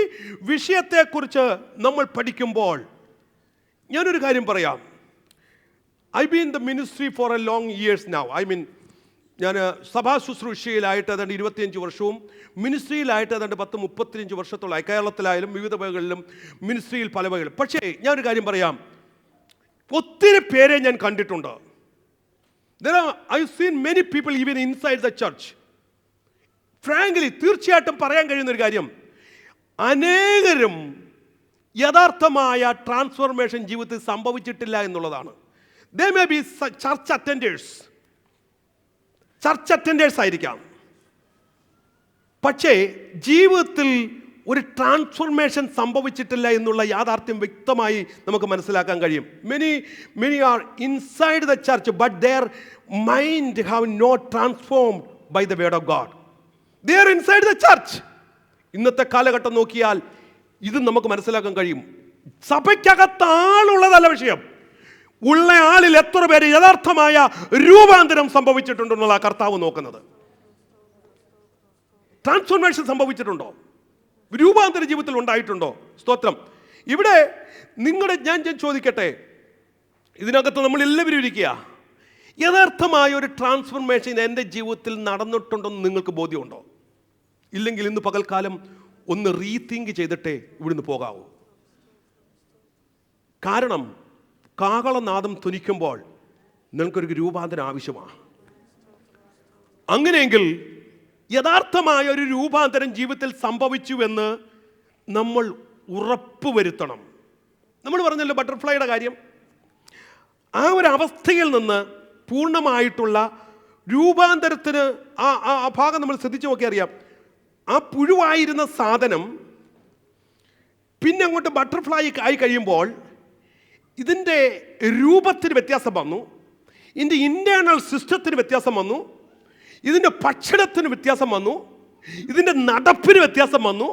വിഷയത്തെക്കുറിച്ച് നമ്മൾ പഠിക്കുമ്പോൾ ഞാനൊരു കാര്യം പറയാം. I been the ministry four A long years now. ഞാൻ സഭാ ശുശ്രൂഷയിലായിട്ട് ഏതാണ്ട് 25 വർഷവും മിനിസ്ട്രിയിലായിട്ട് ഏതാണ്ട് 10-35 വർഷത്തോളമായി. കേരളത്തിലായാലും വിവിധ വകകളിലും മിനിസ്ട്രിയിൽ പല വകകളും. പക്ഷേ ഞാനൊരു കാര്യം പറയാം, ഒത്തിരി പേരെ ഞാൻ കണ്ടിട്ടുണ്ട്. I've seen many people even inside the church. Frankly, തീർച്ചയായിട്ടും പറയാൻ കഴിയുന്നൊരു കാര്യം, അനേകരും യഥാർത്ഥമായ ട്രാൻസ്ഫോർമേഷൻ ജീവിതത്തിൽ സംഭവിച്ചിട്ടില്ല എന്നുള്ളതാണ്. They may be church attenders ആയിരിക്കാം, പക്ഷേ ജീവിതത്തിൽ ഒരു ട്രാൻസ്ഫോർമേഷൻ സംഭവിച്ചിട്ടില്ല എന്നുള്ള യാഥാർത്ഥ്യം വ്യക്തമായി നമുക്ക് മനസ്സിലാക്കാൻ കഴിയും. Many are inside the church, but their mind have not transformed by the word of God. They are inside the church. ഇന്നത്തെ കാലഘട്ടം നോക്കിയാൽ ഇത് നമുക്ക് മനസ്സിലാക്കാൻ കഴിയും. സഭയ്ക്കകത്ത് ആളുള്ളതല്ല വിഷയം, ഉള്ള ആളിൽ എത്ര പേര് യഥാർത്ഥമായ രൂപാന്തരം സംഭവിച്ചിട്ടുണ്ടെന്നുള്ള കർത്താവ് നോക്കുന്നത്. ട്രാൻസ്ഫോർമേഷൻ സംഭവിച്ചിട്ടുണ്ടോ? രൂപാന്തര ജീവിതത്തിൽ ഉണ്ടായിട്ടുണ്ടോ? സ്തോത്രം. ഇവിടെ ഞാൻ ചോദിക്കട്ടെ, ഇതിനകത്ത് നമ്മൾ എല്ലാവരും ഇരിക്കുക, യഥാർത്ഥമായ ഒരു ട്രാൻസ്ഫോർമേഷൻ എൻ്റെ ജീവിതത്തിൽ നടന്നിട്ടുണ്ടെന്ന് നിങ്ങൾക്ക് ബോധ്യമുണ്ടോ? ഇല്ലെങ്കിൽ ഇന്ന് പകൽക്കാലം ഒന്ന് റീതിങ്ക് ചെയ്തിട്ടേ ഇവിടുന്ന് പോകാവൂ. കാരണം കാഹളനാദം ധ്വനിക്കുമ്പോൾ നിങ്ങൾക്കൊരു രൂപാന്തരം ആവശ്യമാണ്. അങ്ങനെയെങ്കിൽ യഥാർത്ഥമായ ഒരു രൂപാന്തരം ജീവിതത്തിൽ സംഭവിച്ചുവെന്ന് നമ്മൾ ഉറപ്പുവരുത്തണം. നമ്മൾ പറഞ്ഞല്ലോ ബട്ടർഫ്ലൈയുടെ കാര്യം. ആ ഒരു അവസ്ഥയിൽ നിന്ന് പൂർണ്ണമായിട്ടുള്ള രൂപാന്തരത്തിന് ആ ഭാഗം നമ്മൾ ശ്രദ്ധിച്ചു നോക്കി അറിയാം. ആ പുഴുവായിരുന്ന സാധനം പിന്നെ അങ്ങോട്ട് ബട്ടർഫ്ലൈ ആയി കഴിയുമ്പോൾ ഇതിൻ്റെ രൂപത്തിന് വ്യത്യാസം വന്നു, ഇതിൻ്റെ ഇൻറ്റേർണൽ സിസ്റ്റത്തിന് വ്യത്യാസം വന്നു, ഇതിൻ്റെ ഭക്ഷണത്തിന് വ്യത്യാസം വന്നു, ഇതിൻ്റെ നടപ്പിന് വ്യത്യാസം വന്നു.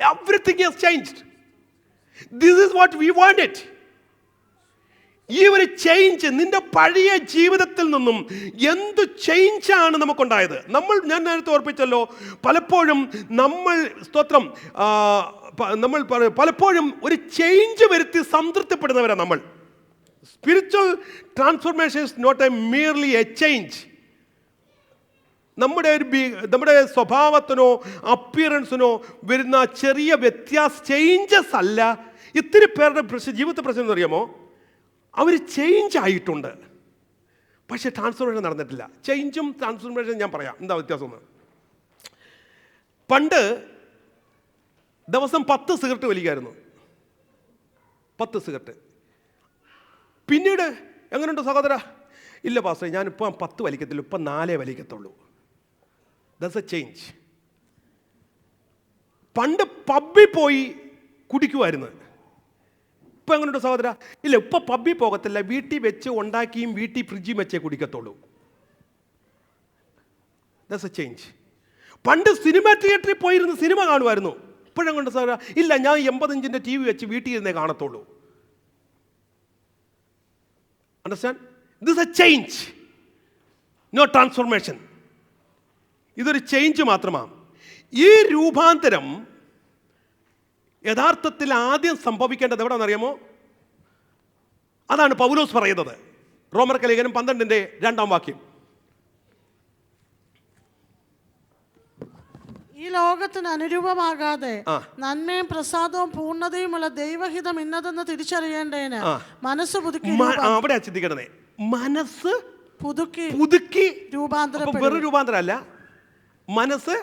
Everything has changed. This is what we wanted. ഈ ഒരു ചേഞ്ച്, നിന്റെ പഴയ ജീവിതത്തിൽ നിന്നും എന്ത് ചേഞ്ചാണ് നമുക്കുണ്ടായത്? ഞാൻ നേരത്തെ ഓർപ്പിച്ചല്ലോ, പലപ്പോഴും നമ്മൾ സ്തോത്രം നമ്മൾ പലപ്പോഴും ഒരു ചേഞ്ച് വരുത്തി സംതൃപ്തിപ്പെടുന്നവരാണ് നമ്മൾ. Spiritual transformation is not a merely a change. നമ്മുടെ സ്വഭാവത്തിനോ അപ്പിയറൻസിനോ വരുന്ന ചെറിയ ചേഞ്ചസ് അല്ല. ഇത്തിരി പേരുടെ ജീവിത പ്രശ്നം എന്ന് അറിയാമോ, അവർ ചേഞ്ച് ആയിട്ടുണ്ട്, പക്ഷേ ട്രാൻസ്ഫോർമേഷൻ നടന്നിട്ടില്ല. ചേഞ്ചും ട്രാൻസ്ഫോർമേഷനും ഞാൻ പറയാം എന്താ വ്യത്യാസം എന്ന്. പണ്ട് ദിവസം 10 സിഗരറ്റ് വലിക്കായിരുന്നു, 10 സിഗരറ്റ്. പിന്നീട് എങ്ങനെയുണ്ട് സഹോദര? ഇല്ല പാസ്റ്റർ, ഞാനിപ്പോൾ 10 വലിക്കത്തില്ല, ഇപ്പം 4 വലിക്കത്തുള്ളൂ. That's a change. പണ്ട് പബ്ബിൽ പോയി കുടിക്കുമായിരുന്നു, ഇപ്പം എങ്ങനെയുണ്ട് സഹോദര? ഇല്ല, ഇപ്പം പബ്ബിൽ പോകത്തില്ല, വീട്ടിൽ വെച്ച് ഉണ്ടാക്കിയും വീട്ടിൽ ഫ്രിഡ്ജിൽ വെച്ചേ കുടിക്കത്തുള്ളൂ. That's a change. പണ്ട് സിനിമ തിയേറ്ററിൽ പോയിരുന്ന് സിനിമ കാണുമായിരുന്നു, ഇപ്പോഴെങ്ങോട്ട് സഹോദര? ഇല്ല, ഞാൻ 80 ഇഞ്ചിൻ്റെ TV വെച്ച് വീട്ടിൽ ഇരുന്നേ കാണത്തുള്ളൂ. Understand? This a change, no transformation. ഇതൊരു ചേഞ്ച് മാത്രമാണ്. ഈ രൂപാന്തരം യഥാർത്ഥത്തിൽ ആദ്യം സംഭവിക്കേണ്ടത് എവിടെയാണെന്നറിയാമോ? അതാണ് പൗലോസ് പറയുന്നത്. റോമർക്ക് ലേഖനം 12:2 ഈ ലോകത്തിന് അനുരൂപമാകാതെ നന്മയും പ്രസാദവും പൂർണ്ണതയുമുള്ള ദൈവഹിതം ഇന്നതെന്ന് തിരിച്ചറിയേണ്ടതിന് മനസ്സ് പുതുക്കി. അവിടെ ചിന്തിക്കണേ, മനസ്സ് പുതുക്കി രൂപാന്തരം. വെറും രൂപാന്തരം അല്ല, മനസ്സ്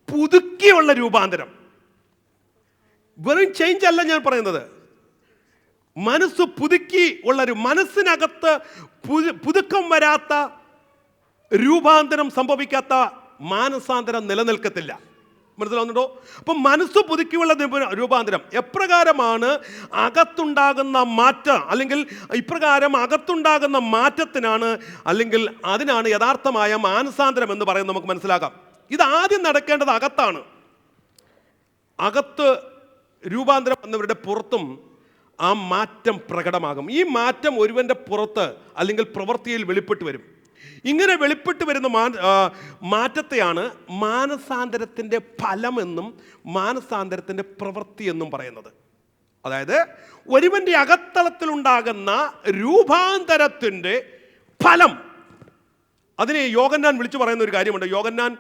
പുതുക്കിയുള്ള രൂപാന്തരം. വെറും ചേഞ്ച് അല്ല ഞാൻ പറയുന്നത്. മനസ്സ് പുതുക്കി ഉള്ള മനസ്സിനകത്ത് പുതുക്കം വരാത്ത രൂപാന്തരം സംഭവിക്കാത്ത മാനസാന്തരം നിലനിൽക്കത്തില്ല. മനസ്സിലാവുന്നുണ്ടോ? അപ്പം മനസ്സ് പുതുക്കിയുള്ള രൂപാന്തരം എപ്രകാരമാണ് അകത്തുണ്ടാകുന്ന മാറ്റം, അല്ലെങ്കിൽ ഇപ്രകാരം അകത്തുണ്ടാകുന്ന മാറ്റത്തിനാണ്, അല്ലെങ്കിൽ അതിനാണ് യഥാർത്ഥമായ മാനസാന്തരം എന്ന് പറയുന്നത് നമുക്ക് മനസ്സിലാക്കാം. ഇതാദ്യം നടക്കേണ്ടത് അകത്താണ്. അകത്ത് രൂപാന്തരം എന്നവരുടെ പുറത്തും ആ മാറ്റം പ്രകടമാകും. ഈ മാറ്റം ഒരുവൻ്റെ പുറത്ത് അല്ലെങ്കിൽ പ്രവൃത്തിയിൽ വെളിപ്പെട്ട് വരും. ഇങ്ങനെ വെളിപ്പെട്ട് വരുന്ന മാറ്റത്തെയാണ് മാനസാന്തരത്തിൻ്റെ ഫലമെന്നും മാനസാന്തരത്തിൻ്റെ പ്രവൃത്തി എന്നും പറയുന്നത്. അതായത് ഒരുവൻ്റെ അകത്തളത്തിലുണ്ടാകുന്ന രൂപാന്തരത്തിൻ്റെ ഫലം. അതിനെ യോഹന്നാൻ വിളിച്ചു പറയുന്ന ഒരു കാര്യമുണ്ട്. യോഹന്നാൻ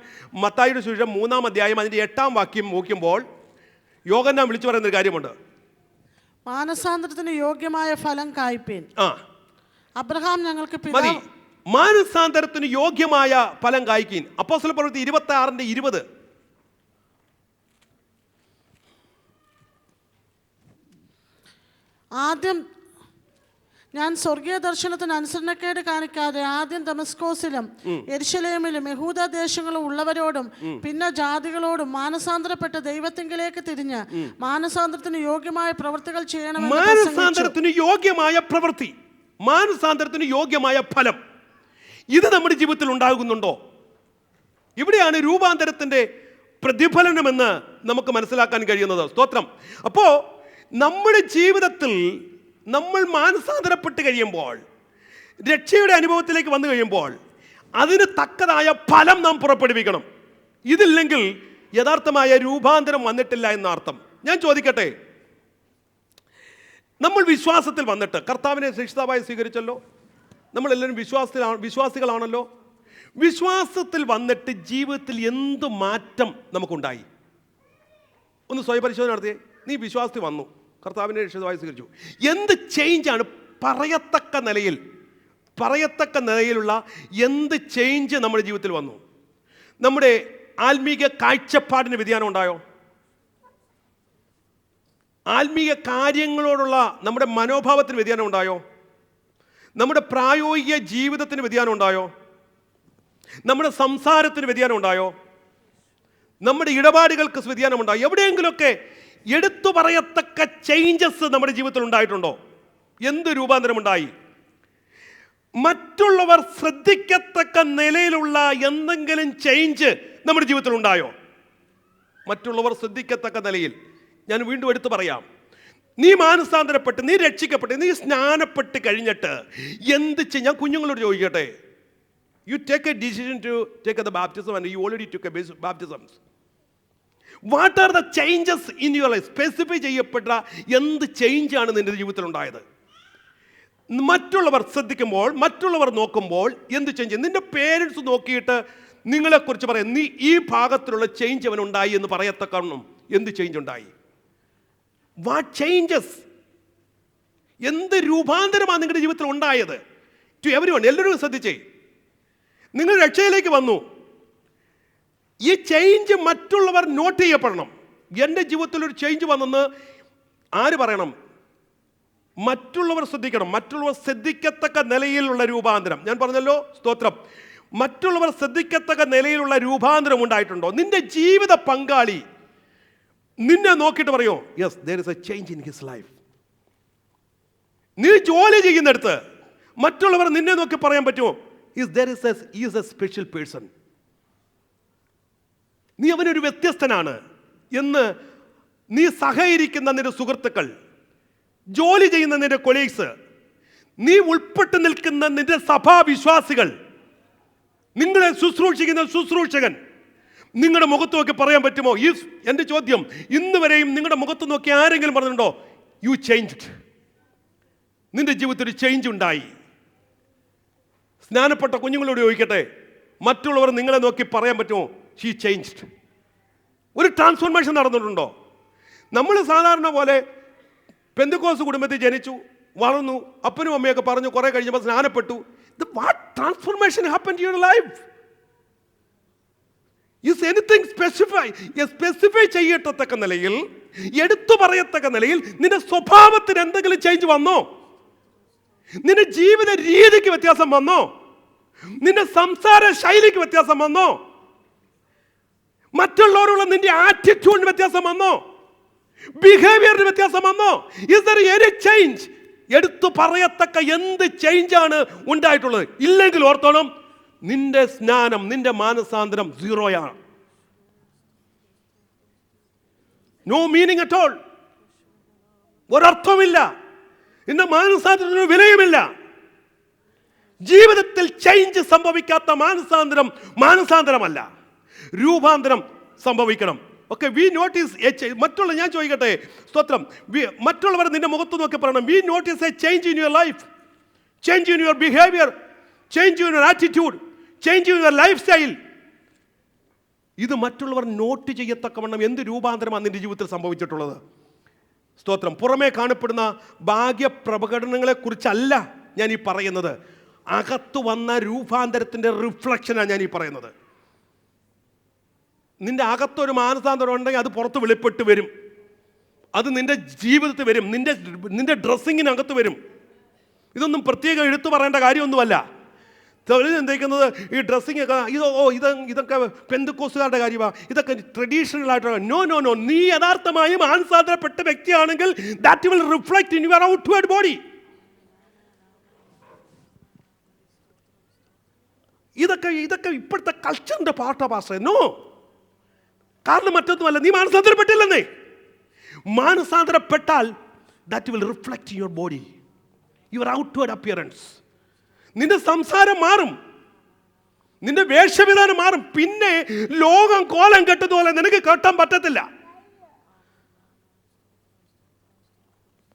മത്തായിയുടെ സുവിശേഷം 3-ാം അധ്യായം അതിൻ്റെ 8-ാം വാക്യം നോക്കുമ്പോൾ യോഹന്നാൻ വിളിച്ചു പറയുന്ന ഒരു കാര്യമുണ്ട്. മാനസാന്തരത്തിന് യോഗ്യമായ ഫലം കായ്പിൻ. അബ്രഹാം ഞങ്ങൾക്ക് മതി. മാനസാന്തരത്തിന് യോഗ്യമായ ഫലം കായ്ക്കീൻ. അപ്പോസ്തലപ്രവൃത്തി 26:20. ആദ്യം ഞാൻ സ്വർഗീയ ദർശനത്തിന് അനുസരണക്കേട് കാണിക്കാതെ ആദ്യം ദമസ്കോസിലും യെരുശലേമിലും യഹൂദ ദേശങ്ങളും ഉള്ളവരോടും പിന്നെ ജാതികളോടും മാനസാന്തരപ്പെട്ട് ദൈവത്തിങ്കിലേക്ക് തിരിഞ്ഞ് മാനസാന്തരത്തിന് യോഗ്യമായ പ്രവൃത്തികൾ ചെയ്യണമെന്ന്. മാനസാന്തരത്തിന് യോഗ്യമായ പ്രവൃത്തി, മാനസാന്തരത്തിന് യോഗ്യമായ ഫലം, ഇത് നമ്മുടെ ജീവിതത്തിൽ ഉണ്ടാകുന്നുണ്ടോ? ഇവിടെയാണ് രൂപാന്തരത്തിൻ്റെ പ്രതിഫലനമെന്ന് നമുക്ക് മനസ്സിലാക്കാൻ കഴിയുന്നത്. സ്തോത്രം. അപ്പോൾ നമ്മുടെ ജീവിതത്തിൽ നമ്മൾ മാനസാന്തരപ്പെട്ട് കഴിയുമ്പോൾ, രക്ഷയുടെ അനുഭവത്തിലേക്ക് വന്നു കഴിയുമ്പോൾ അതിന് തക്കതായ ഫലം നാം പുറപ്പെടുവിക്കണം. ഇതില്ലെങ്കിൽ യഥാർത്ഥമായ രൂപാന്തരം വന്നിട്ടില്ല എന്നർത്ഥം. ഞാൻ ചോദിക്കട്ടെ, നമ്മൾ വിശ്വാസത്തിൽ വന്നിട്ട് കർത്താവിനെ രക്ഷിതാവായി സ്വീകരിച്ചല്ലോ, നമ്മളെല്ലാവരും വിശ്വാസികളാണല്ലോ. വിശ്വാസത്തിൽ വന്നിട്ട് ജീവിതത്തിൽ എന്ത് മാറ്റം നമുക്കുണ്ടായി? ഒന്ന് സ്വയപരിശോധന നടത്തിയേ. നീ വിശ്വാസത്തിൽ വന്നു, കർത്താവിനെ രക്ഷിതാവായി സ്വീകരിച്ചു, എന്ത് ചേഞ്ചാണ് പറയത്തക്ക നിലയിലുള്ള എന്ത് ചേഞ്ച് നമ്മുടെ ജീവിതത്തിൽ വന്നു? നമ്മുടെ ആത്മീക കാഴ്ചപ്പാടിന് വ്യതിയാനം ഉണ്ടായോ? ആത്മീക കാര്യങ്ങളോടുള്ള നമ്മുടെ മനോഭാവത്തിന് വ്യതിയാനം ഉണ്ടായോ? നമ്മുടെ പ്രായോഗിക ജീവിതത്തിന് വ്യതിയാനം ഉണ്ടായോ? നമ്മുടെ സംസാരത്തിന് വ്യതിയാനം ഉണ്ടായോ? നമ്മുടെ ഇടപാടുകൾക്ക് വ്യതിയാനം ഉണ്ടായോ? എവിടെയെങ്കിലുമൊക്കെ എടുത്തു പറയത്തക്ക ചേഞ്ചസ് നമ്മുടെ ജീവിതത്തിൽ ഉണ്ടായിട്ടുണ്ടോ? എന്ത് രൂപാന്തരമുണ്ടായി? മറ്റുള്ളവർ ശ്രദ്ധിക്കത്തക്ക നിലയിലുള്ള എന്തെങ്കിലും ചേഞ്ച് നമ്മുടെ ജീവിതത്തിൽ ഉണ്ടായോ? മറ്റുള്ളവർ ശ്രദ്ധിക്കത്തക്ക നിലയിൽ. ഞാൻ വീണ്ടും എടുത്തു പറയാം, നീ മാനസാന്തരപ്പെട്ട്, നീ രക്ഷിക്കപ്പെട്ട്, നീ സ്നാനപ്പെട്ട് കഴിഞ്ഞിട്ട് എന്ത് ചെയ്യും? ഞാൻ കുഞ്ഞുങ്ങളോട് ചോദിക്കട്ടെ, you take a decision to take the baptism and you already took a baptism. What are the changes in your life? Specify ചെയ്യപ്പെട്ട എന്ത് ചേഞ്ചാണ് നിന്റെ ജീവിതത്തിൽ ഉണ്ടായത്? മറ്റുള്ളവർ ശ്രദ്ധിക്കുമ്പോൾ, മറ്റുള്ളവർ നോക്കുമ്പോൾ എന്ത് ചേഞ്ച്? നിന്റെ പേരൻസ് നോക്കിയിട്ട് നിങ്ങളെക്കുറിച്ച് പറയാം, നീ ഈ ഭാഗത്തിലുള്ള ചേഞ്ച് അവനുണ്ടായി എന്ന് പറയത്തക്കണം. എന്ത് ചേഞ്ച് ഉണ്ടായി? What changes? എന്ത് രൂപാന്തരമാണ് നിങ്ങളുടെ ജീവിതത്തിൽ ഉണ്ടായത്? ടു എവരിവൺ, എല്ലാവരും ശ്രദ്ധിച്ചേ. നിങ്ങൾ രക്ഷയിലേക്ക് വന്നു. ഈ ചേഞ്ച് മറ്റുള്ളവർ നോട്ട് ചെയ്യപ്പെടണം. എൻ്റെ ജീവിതത്തിൽ ഒരു ചേഞ്ച് വന്നെന്ന് ആര് പറയണം? മറ്റുള്ളവർ ശ്രദ്ധിക്കണം. മറ്റുള്ളവർ ശ്രദ്ധിക്കത്തക്ക നിലയിലുള്ള രൂപാന്തരം. ഞാൻ പറഞ്ഞല്ലോ, സ്തോത്രം. മറ്റുള്ളവർ ശ്രദ്ധിക്കത്തക്ക നിലയിലുള്ള രൂപാന്തരം ഉണ്ടായിട്ടുണ്ടോ? നിന്റെ ജീവിത പങ്കാളി നിന്നെ നോക്കിയിട്ട് പറയോ, yes, there is a change in his life. നീ ജോലി ചെയ്യുന്നിടത്ത് മറ്റുള്ളവർ നിന്നെ നോക്കി പറയാൻ പറ്റുമോ, he is a special person, നീ അവനൊരു വ്യത്യസ്തനാണ് എന്ന്? നീ സഹകരിക്കുന്ന നിന്റെ സുഹൃത്തുക്കൾ, ജോലി ചെയ്യുന്ന നിന്റെ കൊളീഗ്സ്, നീ ഉൾപ്പെട്ട് നിൽക്കുന്ന നിന്റെ സഭാവിശ്വാസികൾ, നിങ്ങളെ ശുശ്രൂഷിക്കുന്ന ശുശ്രൂഷകൻ, നിങ്ങളുടെ മുഖത്ത് നോക്കി പറയാൻ പറ്റുമോ? എൻ്റെ ചോദ്യം, ഇന്ന് വരെയും നിങ്ങളുടെ മുഖത്ത് നോക്കി ആരെങ്കിലും പറഞ്ഞിട്ടുണ്ടോ, യു ചേഞ്ച്ഡ്, നിന്റെ ജീവിതത്തിൽ ഒരു ചേഞ്ച് ഉണ്ടായി? സ്നാനപ്പെട്ട കുഞ്ഞുങ്ങളോട് ചോദിക്കട്ടെ, മറ്റുള്ളവർ നിങ്ങളെ നോക്കി പറയാൻ പറ്റുമോ, ഷീ ചേഞ്ച്ഡ്? ഒരു ട്രാൻസ്ഫോർമേഷൻ നടന്നിട്ടുണ്ടോ? നമ്മൾ സാധാരണ പോലെ പെന്തക്കോസ്ത് കുടുംബത്തിൽ ജനിച്ചു വളർന്നു, അപ്പനും അമ്മയൊക്കെ പറഞ്ഞു, കുറെ കഴിഞ്ഞപ്പോൾ സ്നാനപ്പെട്ടു. What transformation happened in your life? Is anything specify ചെയ്യത്തക്ക നിലയിൽ, എടുത്തു പറയത്തക്ക നിലയിൽ നിന്റെ സ്വഭാവത്തിന് എന്തെങ്കിലും ചേഞ്ച് വന്നോ? നിന്റെ ജീവിത രീതിക്ക് വ്യത്യാസം വന്നോ? നിന്റെ സംസാര ശൈലിക്ക് വ്യത്യാസം വന്നോ? മറ്റുള്ളവരുള്ള നിന്റെ ആറ്റിറ്റ്യൂഡിന് വ്യത്യാസം വന്നോ? ബിഹേവിയറിന് വ്യത്യാസം വന്നോ? Is there any change? എടുത്തു പറയത്തക്ക എന്ത് ചേഞ്ചാണ് ഉണ്ടായിട്ടുള്ളത്? ഇല്ലെങ്കിൽ ഓർത്തോണം, നിന്റെ സ്നാനം, നിന്റെ മാനസാന്തരം സീറോയാണ്. No meaning at all. ഒരർത്ഥമില്ല. നിന്റെ മാനസാന്തരത്തിന് വിലയുമില്ല. ജീവിതത്തിൽ ചേഞ്ച് സംഭവിക്കാത്ത മാനസാന്തരമല്ല, രൂപാന്തരം സംഭവിക്കണം. ഓക്കെ, വി നോട്ടീസ് മറ്റുള്ള, ഞാൻ ചോദിക്കട്ടെ, സ്തോത്രം, മറ്റുള്ളവർ നിന്റെ മുഖത്ത് നോക്കി പറയണം, we notice a change in your life, change in your behaviour, change in your attitude, change in your life style. ഇത് മറ്റുള്ളവർ നോട്ട് ചെയ്യത്തക്കവണ്ണം എന്ത് രൂപാന്തരമാണ് നിന്റെ ജീവിതത്തിൽ സംഭവിച്ചിട്ടുള്ളത്? സ്തോത്രം. പുറമേ കാണപ്പെടുന്ന ഭാഗ്യപ്രകടനങ്ങളെ കുറിച്ചല്ല ഞാൻ ഈ പറയുന്നത്, അകത്തു വന്ന രൂപാന്തരത്തിൻ്റെ റിഫ്ലക്ഷനാണ് ഞാൻ ഈ പറയുന്നത്. നിന്റെ അകത്തൊരു മാനസാന്തരം ഉണ്ടെങ്കിൽ അത് പുറത്ത് വെളിപ്പെട്ട് വരും. അത് നിന്റെ ജീവിതത്തിൽ വരും, നിന്റെ ഡ്രസ്സിങ്ങിനകത്ത് വരും. ഇതൊന്നും പ്രത്യേകം എടുത്തു പറയേണ്ട കാര്യമൊന്നുമല്ല. ചിന്തിക്കുന്നത് ഈ ഡ്രസ്സിങ് ഒക്കെ ഇതൊക്കെ പെന്തക്കോസ്തുകാരുടെ കാര്യമാണ്, ഇതൊക്കെ ട്രഡീഷണൽ ആയിട്ട്. നോ നോ നോ, നീ യഥാർത്ഥമായും മാനസാന്തരപ്പെട്ട വ്യക്തിയാണെങ്കിൽ that will reflect in your outward body. ഇതൊക്കെ ഇപ്പോഴത്തെ കൾച്ചറിന്റെ പാർട്ടാ പാസ്റ്റർ. നോ, കാരണം മറ്റൊന്നുമല്ല, നീ മാനസാന്തരപ്പെട്ടില്ലെന്നേ. മാനസാന്തരപ്പെട്ടാൽ that will reflect in your body, your outward appearance. നിന്റെ സംസാരം മാറും, നിന്റെ വേഷവിധാനം മാറും. പിന്നെ ലോകം കോലം കെട്ടുന്നതുപോലെ നിനക്ക് കെട്ടാൻ പറ്റത്തില്ല.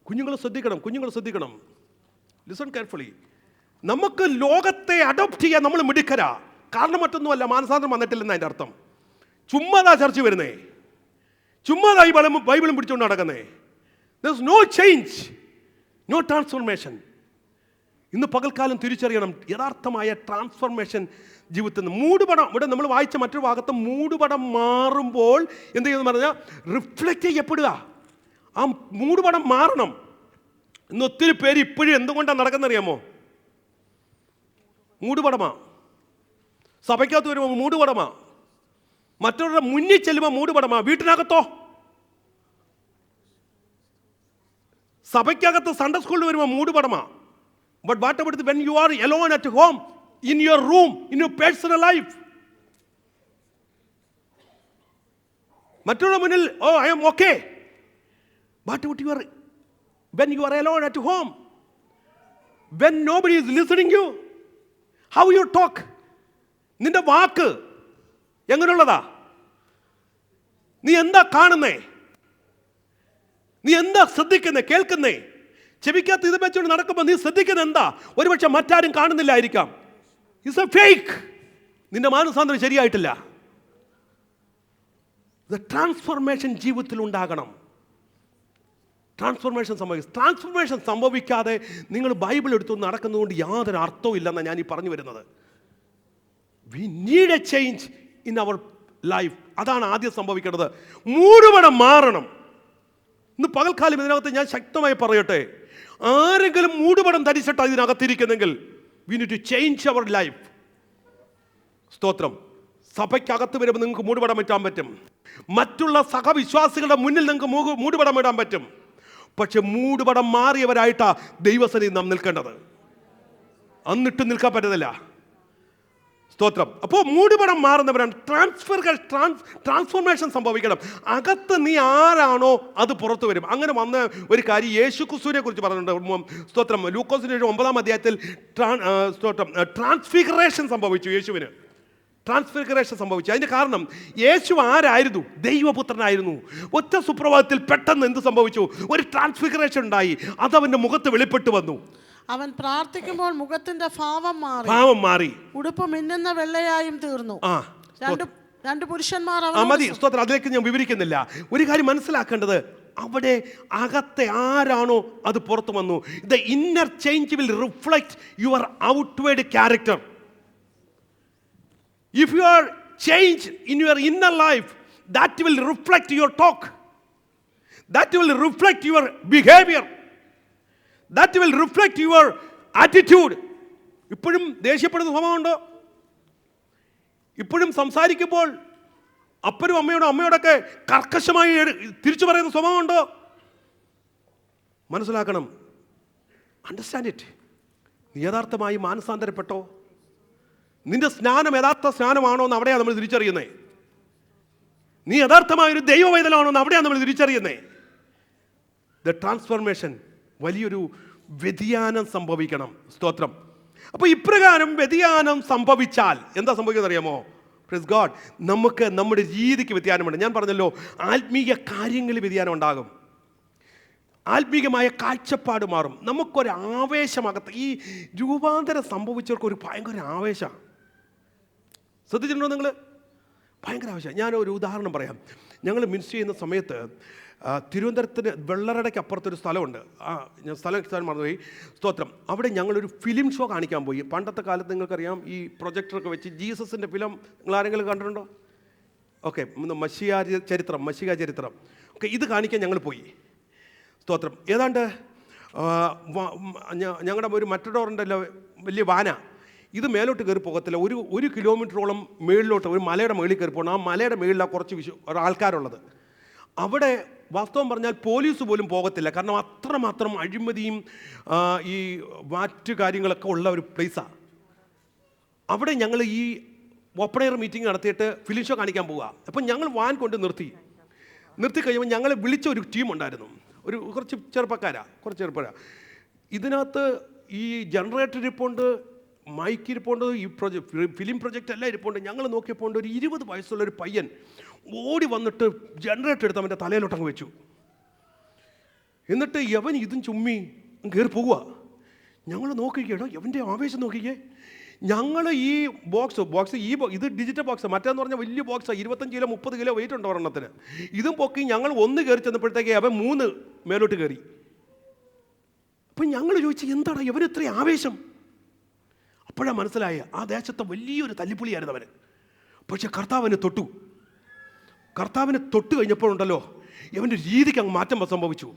കുഞ്ഞുങ്ങൾ ശ്രദ്ധിക്കണം. Listen carefully. നമുക്ക് ലോകത്തെ അഡോപ്റ്റ് ചെയ്യാൻ നമ്മൾ മിടുക്കരാ. കാരണം മറ്റൊന്നുമല്ല, മാനസാന്തരം വന്നിട്ടില്ലെന്ന് അതിൻ്റെ അർത്ഥം. ചുമ്മാതാ ചർച്ച വരുന്നേ, ചുമ്മാതായി ബൈബിളും പിടിച്ചുകൊണ്ട് നടക്കുന്നേ. There is no change, no transformation. ഇന്ന് പകൽക്കാലം തിരിച്ചറിയണം യഥാർത്ഥമായ ട്രാൻസ്ഫോർമേഷൻ ജീവിതത്തിൽ നിന്ന്. മൂടുപടം, ഇവിടെ നമ്മൾ വായിച്ച മറ്റൊരു ഭാഗത്ത് മൂടുപടം മാറുമ്പോൾ എന്ത് ചെയ്യുമെന്ന് പറഞ്ഞാൽ റിഫ്ലക്റ്റ് ചെയ്യപ്പെടുക. ആ മൂടുപടം മാറണം. ഇന്ന് ഒത്തിരി പേര് ഇപ്പോഴും എന്തുകൊണ്ടാണ് നടക്കുന്നറിയാമോ? മൂടുപടമാ. സഭയ്ക്കകത്ത് വരുമ്പോൾ മൂടുപടമാ, മറ്റവരുടെ മുന്നിൽ ചെല്ലുമ്പോൾ മൂടുപടമാ. വീട്ടിനകത്തോ, സഭയ്ക്കകത്ത് സൺഡേ സ്കൂളിൽ വരുമ്പോൾ മൂടുപടമാ. But what about when you are alone at home, in your room, in your personal life? മറ്റുള്ള മുന്നിൽ I am okay. What about when you are alone at home? When nobody is listening you? How you talk? നിന്റെ വാക്ക് എങ്ങനെയുള്ളതാ? നീ എന്താ കാണുന്നേ? നീ എന്താ ശ്രദ്ധിക്കുന്നേ, കേൾക്കുന്നേ? ചെവിക്കകത്ത് ഇത് വെച്ചുകൊണ്ട് നടക്കുമ്പോൾ നീ ശ്രദ്ധിക്കുന്നത് എന്താ? ഒരുപക്ഷെ മറ്റാരും കാണുന്നില്ലായിരിക്കാം. It's A fake. നിന്റെ മാനസാന്തരം ശരിയായിട്ടില്ല. ട്രാൻസ്ഫോർമേഷൻ ജീവിതത്തിൽ ഉണ്ടാകണം. ട്രാൻസ്ഫോർമേഷൻ സംഭവിക്കാതെ നിങ്ങൾ ബൈബിൾ എടുത്തു നടക്കുന്നതുകൊണ്ട് യാതൊരു അർത്ഥവും ഇല്ലെന്നാണ് ഞാൻ ഈ പറഞ്ഞു വരുന്നത്. We need a change in our life. അതാണ് ആദ്യം സംഭവിക്കേണ്ടത്. മൂടുപടം മാറണം. ഇന്ന് പകൽക്കാലം ഇതിനകത്ത് ഞാൻ ശക്തമായി പറയട്ടെ, ആരെങ്കിലും മൂടുപടം ധരിച്ചിട്ട് ഇതിനകത്തിരിക്കുന്നെങ്കിൽ we need to change our life. സ്തോത്രം. സഭയ്ക്കകത്ത് വരുമ്പോൾ നിങ്ങൾക്ക് മൂടുപടം ഇട്ടാൻ പറ്റും. മറ്റുള്ള സഹവിശ്വാസികളുടെ മുന്നിൽ നിങ്ങൾക്ക് മൂടുപടം ഇടാൻ പറ്റും. പക്ഷെ മൂടുപടം മാറിയവരായിട്ടാ ദൈവസന്നിധിയിൽ നാം നിൽക്കേണ്ടത്. അന്നിട്ട് നിൽക്കാൻ പറ്റത്തില്ല. സ്തോത്രം. അപ്പോൾ മൂടുപടം മാറുന്നവരാണ്. ട്രാൻസ്ഫോർമേഷൻ സംഭവിക്കണം. അകത്ത് നീ ആരാണോ അത് പുറത്തു വരും. അങ്ങനെ വന്ന ഒരു കാര്യം യേശു ക്രിസ്തുവിനെ കുറിച്ച് പറഞ്ഞിട്ടുണ്ട്. സ്തോത്രം. ലൂക്കോസിന്റെ 9-ാം അധ്യായത്തിൽ ട്രാൻസ്ഫിഗറേഷൻ സംഭവിച്ചു. യേശുവിന് ട്രാൻസ്ഫിഗറേഷൻ സംഭവിച്ചു. അതിൻ്റെ കാരണം യേശു ആരായിരുന്നു? ദൈവപുത്രനായിരുന്നു. ഒറ്റ സുപ്രഭാതത്തിൽ പെട്ടെന്ന് എന്ത് സംഭവിച്ചു? ഒരു ട്രാൻസ്ഫിഗറേഷൻ ഉണ്ടായി. അത് അവൻ്റെ മുഖത്ത് വെളിപ്പെട്ടു വന്നു. അവൻ പ്രാർത്ഥിക്കുമ്പോൾ മുഖത്തിന്റെ ഭാവം മാറി, ഉടുപ്പ് മിന്നുന്ന വെള്ളയായും തീർന്നു. രണ്ട് പുരുഷന്മാർ മതി. സ്തോത്രം. അതിലേക്ക് ഞാൻ വിവരിക്കുന്നില്ല. ഒരു കാര്യം മനസ്സിലാക്കേണ്ടത്, അവിടെ അകത്തെ ആരാണോ അത് പുറത്തു വന്നു. The inner change will reflect your outward character. If you are changed in your inner life, that will reflect your talk. That will reflect your behavior. That will reflect your attitude. ഇപ്പോഴും ദേഷ്യപ്പെടുന്ന സ്വഭാവമുണ്ടോ? ഇപ്പോഴും സംസാരിക്കുമ്പോൾ അപ്പനും അമ്മയോടൊക്കെ കർക്കശമായി തിരിച്ചു പറയുന്ന സ്വഭാവമുണ്ടോ? മനസ്സിലാക്കണം. Understand it. നീ യഥാർത്ഥമായി മാനസാന്തരപ്പെട്ടോ? നിന്റെ സ്നാനം യഥാർത്ഥ സ്നാനമാണോ എന്ന് അവിടെയാണ് നമ്മൾ തിരിച്ചറിയുന്നത്. നീ യഥാർത്ഥമായൊരു ദൈവവൈതലാണോ എന്ന് അവിടെയാണ് നമ്മൾ തിരിച്ചറിയുന്നത്. ദ ട്രാൻസ്ഫോർമേഷൻ, വലിയൊരു വ്യതിയാനം സംഭവിക്കണം. സ്തോത്രം. അപ്പോൾ ഇപ്രകാരം വ്യതിയാനം സംഭവിച്ചാൽ എന്താ സംഭവിക്കുന്നത് അറിയാമോ? Praise God. നമുക്ക് നമ്മുടെ രീതിക്ക് വ്യതിയാനമുണ്ട്. ഞാൻ പറഞ്ഞല്ലോ, ആത്മീയ കാര്യങ്ങളിൽ വ്യതിയാനം ഉണ്ടാകും. ആത്മീകമായ കാഴ്ചപ്പാട് മാറും. നമുക്കൊരു ആവേശമകത്ത്, ഈ രൂപാന്തരം സംഭവിച്ചവർക്ക് ഒരു ഭയങ്കര ആവേശമാണ്. ശ്രദ്ധിച്ചിട്ടുണ്ടോ നിങ്ങൾ? ഭയങ്കര ആവേശം. ഞാനൊരു ഉദാഹരണം പറയാം. ഞങ്ങൾ മിനിസ്റ്റർ ചെയ്യുന്ന സമയത്ത് തിരുവനന്തപുരത്തിന് വെള്ളറടയ്ക്ക് അപ്പുറത്തൊരു സ്ഥലമുണ്ട്. ഞാൻ സ്ഥലം മറന്നുപോയി. സ്തോത്രം. അവിടെ ഞങ്ങളൊരു ഫിലിം ഷോ കാണിക്കാൻ പോയി. പണ്ടത്തെ കാലത്ത് നിങ്ങൾക്കറിയാം, ഈ പ്രൊജക്ടറൊക്കെ വെച്ച് ജീസസിൻ്റെ ഫിലിം നിങ്ങൾ ആരെങ്കിലും കണ്ടിട്ടുണ്ടോ? ഓക്കെ. മശിഹ ചരിത്രം. ഓക്കെ. ഇത് കാണിക്കാൻ ഞങ്ങൾ പോയി. സ്തോത്രം. ഏതാണ്ട് ഞങ്ങളുടെ ഒരു മറ്റഡോറിൻ്റെ വലിയ വാന, ഇത് മേലോട്ട് കയറി പോകത്തില്ല. ഒരു കിലോമീറ്ററോളം മേളിലോട്ട്, ഒരു മലയുടെ മേളിൽ കയറി പോകണം. ആ മലയുടെ മേളിലാണ് കുറച്ച് ആൾക്കാരുള്ളത്. അവിടെ വാസ്തവം പറഞ്ഞാൽ പോലീസ് പോലും പോകത്തില്ല. കാരണം അത്രമാത്രം അഴിമതിയും ഈ മറ്റു കാര്യങ്ങളൊക്കെ ഉള്ള ഒരു പ്ലേസാണ്. അവിടെ ഞങ്ങൾ ഈ ഓപ്പൺ എയർ മീറ്റിംഗ് നടത്തിയിട്ട് ഫിലിം ഷോ കാണിക്കാൻ പോവുക. അപ്പം ഞങ്ങൾ വാൻ കൊണ്ട് നിർത്തി കഴിയുമ്പോൾ ഞങ്ങളെ വിളിച്ച ഒരു ടീം ഉണ്ടായിരുന്നു. കുറച്ച് ചെറുപ്പക്കാരാ. ഇതിനകത്ത് ഈ ജനറേറ്റർ ഇരിപ്പുണ്ട്, മൈക്ക് ഇരിപ്പുണ്ട്, ഈ ഫിലിം പ്രൊജക്റ്റ് എല്ലാം ഇരിപ്പുണ്ട്. ഞങ്ങൾ നോക്കിയപ്പോൾ ഒരു 20 വയസ്സുള്ളൊരു പയ്യൻ ഓടി വന്നിട്ട് ജനറേറ്റർ എടുത്ത് അവൻ്റെ തലയിലോട്ടങ്ങ് വെച്ചു. എന്നിട്ട് യവൻ ഇതും ചുമ്മി കയറി പോവുക. ഞങ്ങൾ നോക്കിക്കേടോ, യവൻ്റെ ആവേശം നോക്കിക്കേ. ഞങ്ങൾ ഈ ബോക്സ് ഇത് ഡിജിറ്റൽ ബോക്സ്, മറ്റേന്ന് പറഞ്ഞാൽ വലിയ ബോക്സാണ്. 25 കിലോ 30 കിലോ വെയിറ്റ് ഉണ്ട് ഒരെണ്ണത്തിന്. ഇതും പൊക്കി ഞങ്ങൾ ഒന്ന് കയറി ചെന്നപ്പോഴത്തേക്ക് അവൻ 3 മേലോട്ട് കയറി. അപ്പം ഞങ്ങൾ ചോദിച്ചു, എന്താണ് ഇവന് ഇത്രയും ആവേശം? അപ്പോഴാണ് മനസ്സിലായ ആ ദേശത്തെ വലിയൊരു തല്ലിപ്പുളിയായിരുന്നു അവന്. പക്ഷെ കർത്താവിനെ തൊട്ട് കഴിഞ്ഞപ്പോഴുണ്ടല്ലോ, ഇവൻ്റെ രീതിക്ക് അങ്ങ് മാറ്റം സംഭവിച്ചു.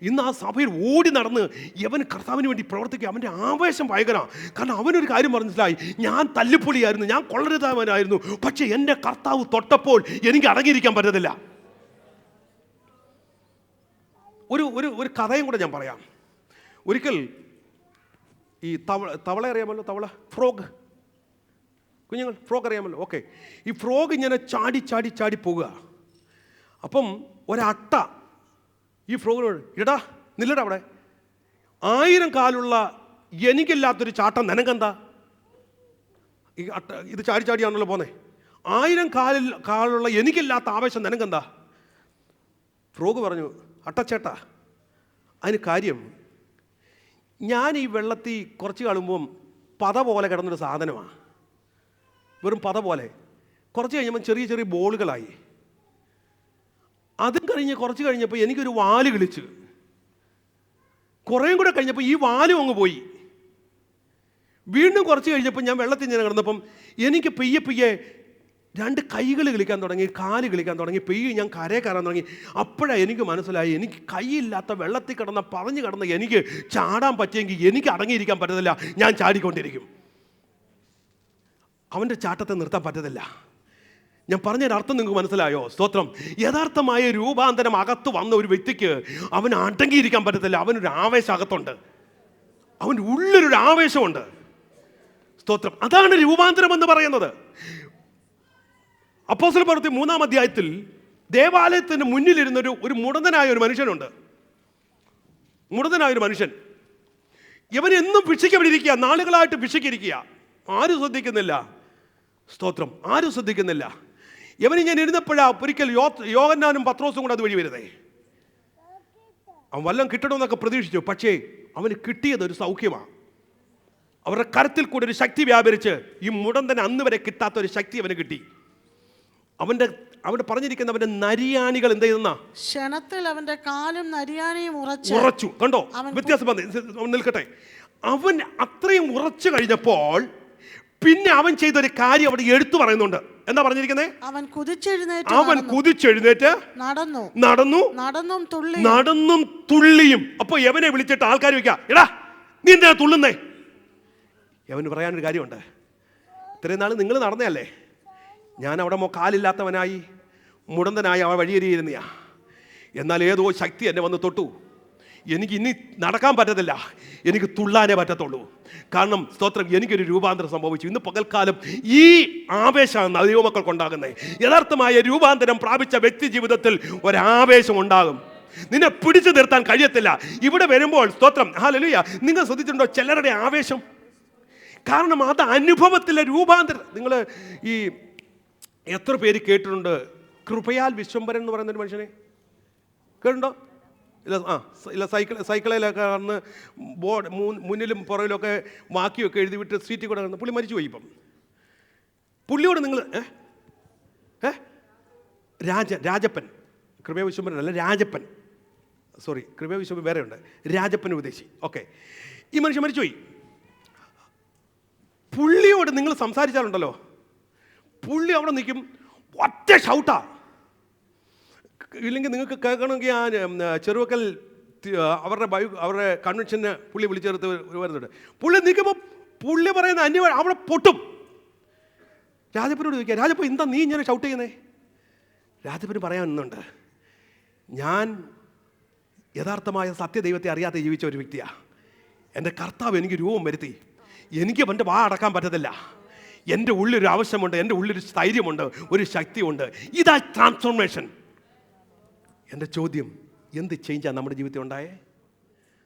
ഇന്ന് ആ സഭയിൽ ഓടി നടന്ന് ഇവൻ കർത്താവിന് വേണ്ടി പ്രവർത്തിക്കുക. അവൻ്റെ ആവേശം ഭയങ്കരമാണ്. കാരണം അവനൊരു കാര്യം മനസ്സിലായി, ഞാൻ തല്ലിപ്പൊളിയായിരുന്നു, ഞാൻ കൊള്ളരുതാവനായിരുന്നു, പക്ഷെ എൻ്റെ കർത്താവ് തൊട്ടപ്പോൾ എനിക്ക് അടങ്ങിയിരിക്കാൻ പറ്റത്തില്ല. ഒരു കഥയും കൂടെ ഞാൻ പറയാം. ഒരിക്കൽ ഈ തവള അറിയാമല്ലോ, ഫ്രോഗ്, കുഞ്ഞുങ്ങൾ ഫ്രോഗ് അറിയാമല്ലോ. ഓക്കെ. ഈ ഫ്രോഗ് ഇങ്ങനെ ചാടി പോവുക. അപ്പം ഒരട്ട ഈ ഫ്രോഗിനോട്, ഇടാ നില്ലടാ അവിടെ, 1000 കാലുള്ള എനിക്കില്ലാത്തൊരു ചാട്ടം നിനക്കെന്താ? ഈ അട്ട ഇത് ചാടിയാണല്ലോ പോന്നേ. 1000 കാലുള്ള എനിക്കില്ലാത്ത ആവേശം നിനക്കെന്താ? ഫ്രോഗ് പറഞ്ഞു, അട്ടച്ചേട്ടാ, അതിന് കാര്യം ഞാൻ ഈ വെള്ളത്തിൽ കുറച്ച് കാണുമ്പം പത പോലെ കിടന്നൊരു സാധനമാണ്, വെറും പത പോലെ. കുറച്ച് കഴിഞ്ഞപ്പോൾ ചെറിയ ചെറിയ ബോളുകളായി. അതും കുറച്ച് കഴിഞ്ഞപ്പോൾ എനിക്കൊരു വാല് കിളിച്ച്. കുറേയും കൂടെ കഴിഞ്ഞപ്പോൾ ഈ വാലും അങ്ങ് പോയി. വീണ്ടും കുറച്ച് കഴിഞ്ഞപ്പോൾ ഞാൻ വെള്ളത്തിൽ ഞാൻ കിടന്നപ്പം എനിക്ക് പെയ്യെ പെയ്യെ 2 കൈകൾ കളിക്കാൻ തുടങ്ങി, കാല് കളിക്കാൻ തുടങ്ങി, പെയ്യ് ഞാൻ കരയെ കയറാൻ തുടങ്ങി. അപ്പോഴാണ് എനിക്ക് മനസ്സിലായി, എനിക്ക് കൈയില്ലാത്ത വെള്ളത്തിൽ കിടന്ന പറഞ്ഞു കിടന്ന എനിക്ക് ചാടാൻ പറ്റിയെങ്കിൽ എനിക്ക് അടങ്ങിയിരിക്കാൻ പറ്റത്തില്ല, ഞാൻ ചാടിക്കൊണ്ടിരിക്കും. അവൻ്റെ ചാട്ടത്തെ നിർത്താൻ പറ്റത്തില്ല. ഞാൻ പറഞ്ഞൊരർത്ഥം നിങ്ങൾക്ക് മനസ്സിലായോ? സ്തോത്രം. യഥാർത്ഥമായ രൂപാന്തരം അകത്ത് വന്ന ഒരു വ്യക്തിക്ക് അവന് അടങ്ങിയിരിക്കാൻ പറ്റത്തില്ല. അവനൊരു ആവേശം അകത്തുണ്ട്, അവൻ്റെ ഉള്ളിലൊരു ആവേശമുണ്ട്. സ്തോത്രം. അതാണ് രൂപാന്തരം എന്ന് പറയുന്നത്. അപ്പോസ്തലപ്രവൃത്തി 3-ാം അധ്യായത്തിൽ ദേവാലയത്തിന് മുന്നിലിരുന്ന ഒരു മുടന്തനായ ഒരു മനുഷ്യനുണ്ട്. മുടന്തനായൊരു മനുഷ്യൻ. ഇവൻ എന്നും ഭിക്ഷിക്കപ്പെട്ടിരിക്കുക, നാളുകളായിട്ട് ഭിക്ഷിക്കിരിക്കുക. ആരും ശ്രദ്ധിക്കുന്നില്ല. സ്തോത്രം. ആരും ശ്രദ്ധിക്കുന്നില്ല. ഇവന് ഞാൻ ഇരുന്നപ്പോഴാണ് ഒരിക്കൽ യോഹന്നാനും പത്രോസും കൂടെ അതുവഴി വരുന്നേ. അവൻ വല്ലതും കിട്ടണമെന്നൊക്കെ പ്രതീക്ഷിച്ചു. പക്ഷേ അവന് കിട്ടിയത് ഒരു സൗഖ്യമാണ്. അവരുടെ കരത്തിൽ കൂടെ ഒരു ശക്തി വ്യാപരിച്ച് ഈ മുടന്തന് അന്ന് വരെ കിട്ടാത്ത ഒരു ശക്തി അവന് കിട്ടി. അവിടെ പറഞ്ഞിരിക്കുന്ന അവന്റെ നരിയാണികൾ എന്ത് ചെയ്തെന്നാ? ക്ഷണത്തിൽ അവന്റെ കാലും നരിയാണിയും ഉറച്ചു. കണ്ടോ വ്യത്യാസം? നിൽക്കട്ടെ. അവൻ അത്രയും ഉറച്ചു കഴിഞ്ഞപ്പോൾ പിന്നെ അവൻ ചെയ്തൊരു കാര്യം അവിടെ എടുത്തു പറയുന്നുണ്ട്. എന്താ പറഞ്ഞിരിക്കുന്നത്? അവൻ കുതിച്ചെഴുന്നേറ്റ് നടന്നും തുള്ളിയും. അപ്പൊ യവനെ വിളിച്ചിട്ട് ആൾക്കാർ വെക്കാം, എടാ നീ എന്താ തുള്ളുന്നേ? യവന് പറയാനൊരു കാര്യമുണ്ട്. ഇത്രയും നാൾ നിങ്ങൾ നടന്നതല്ലേ, ഞാൻ അവിടെ കാലില്ലാത്തവനായി മുടന്തനായി അവ വഴിയേറിയിരുന്നയാ. എന്നാൽ ഏതോ ശക്തി എന്നെ വന്ന് തൊട്ടു. എനിക്ക് ഇനി നടക്കാൻ പറ്റത്തില്ല, എനിക്ക് തുള്ളാനേ പറ്റത്തുള്ളൂ. കാരണം സ്തോത്രം, എനിക്കൊരു രൂപാന്തരം സംഭവിച്ചു. ഇന്ന് പകൽക്കാലം ഈ ആവേശമാണ് ദൈവമക്കൾക്ക് ഉണ്ടാകുന്നത്. യഥാർത്ഥമായ രൂപാന്തരം പ്രാപിച്ച വ്യക്തി ജീവിതത്തിൽ ഒരാവേശം ഉണ്ടാകും. നിന്നെ പിടിച്ചു നിർത്താൻ കഴിയത്തില്ല. ഇവിടെ വരുമ്പോൾ സ്തോത്രം, ഹല്ലേലൂയ, നിങ്ങൾ ശ്രദ്ധിച്ചിട്ടുണ്ടോ ചിലരുടെ ആവേശം? കാരണം അത് അനുഭവത്തിലെ രൂപാന്തരം. നിങ്ങൾ ഈ എത്ര പേര് കേട്ടിട്ടുണ്ട് കൃപയാൽ വിശ്വംഭരൻ എന്ന് പറയുന്നൊരു മനുഷ്യനെ കേട്ടിട്ടുണ്ടോ? ഇല്ല സൈക്കിളിലൊക്കെ നടന്ന് ബോർഡ് മുന്നിലും പുറകിലൊക്കെ വാക്കിയൊക്കെ എഴുതി വിട്ട് സീറ്റിൽ കൂടെ നടന്ന് പുള്ളി മരിച്ചു പോയി. ഇപ്പം പുള്ളിയോട് നിങ്ങൾ രാജപ്പൻ, കൃപയ വിശ്വംഭരൻ അല്ല, രാജപ്പൻ, സോറി, കൃപയ വിശ്വംഭരൻ വേറെ ഉണ്ട്, രാജപ്പൻ ഉപദേശി. ഓക്കെ, ഈ മനുഷ്യൻ മരിച്ചുപോയി. പുള്ളിയോട് നിങ്ങൾ സംസാരിച്ചാലുണ്ടല്ലോ, പുള്ളി അവിടെ നിൽക്കും, ഒറ്റ ഷൗട്ടാ. ഇല്ലെങ്കിൽ നിങ്ങൾക്ക് കേൾക്കണമെങ്കിൽ ആ ചെറുവക്കൽ അവരുടെ കൺവെൻഷന് പുള്ളി വിളിച്ചെടുത്ത് വരുന്നുണ്ട്. പുള്ളി നിൽക്കുമ്പോൾ പുള്ളി പറയുന്ന അവിടെ പൊട്ടും. രാജപ്പനോട് ചോദിക്കുക, രാജപ്പൻ എന്താ നീ ഇങ്ങനെ ഷൗട്ട് ചെയ്യുന്നേ? രാജപ്പന് പറയാനുണ്ട്, ഞാൻ യഥാർത്ഥമായ സത്യദൈവത്തെ അറിയാതെ ജീവിച്ച ഒരു വ്യക്തിയാണ്. എൻ്റെ കർത്താവ് എനിക്ക് രൂപം വരുത്തി. എനിക്ക് എൻ്റെ വാ അടക്കാൻ പറ്റത്തില്ല. എൻ്റെ ഉള്ളിലൊരു ആവശ്യമുണ്ട്, എൻ്റെ ഉള്ളിലൊരു സ്ഥൈര്യമുണ്ട്, ഒരു ശക്തിയുണ്ട്. ഇതാ ട്രാൻസ്ഫോർമേഷൻ. എൻ്റെ ചോദ്യം, എന്ത് ചേഞ്ചാണ് നമ്മുടെ ജീവിതത്തിൽ ഉണ്ടായേ?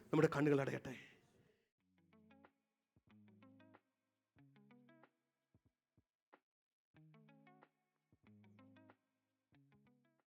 നമ്മുടെ കണ്ണുകൾ അടയട്ടെ.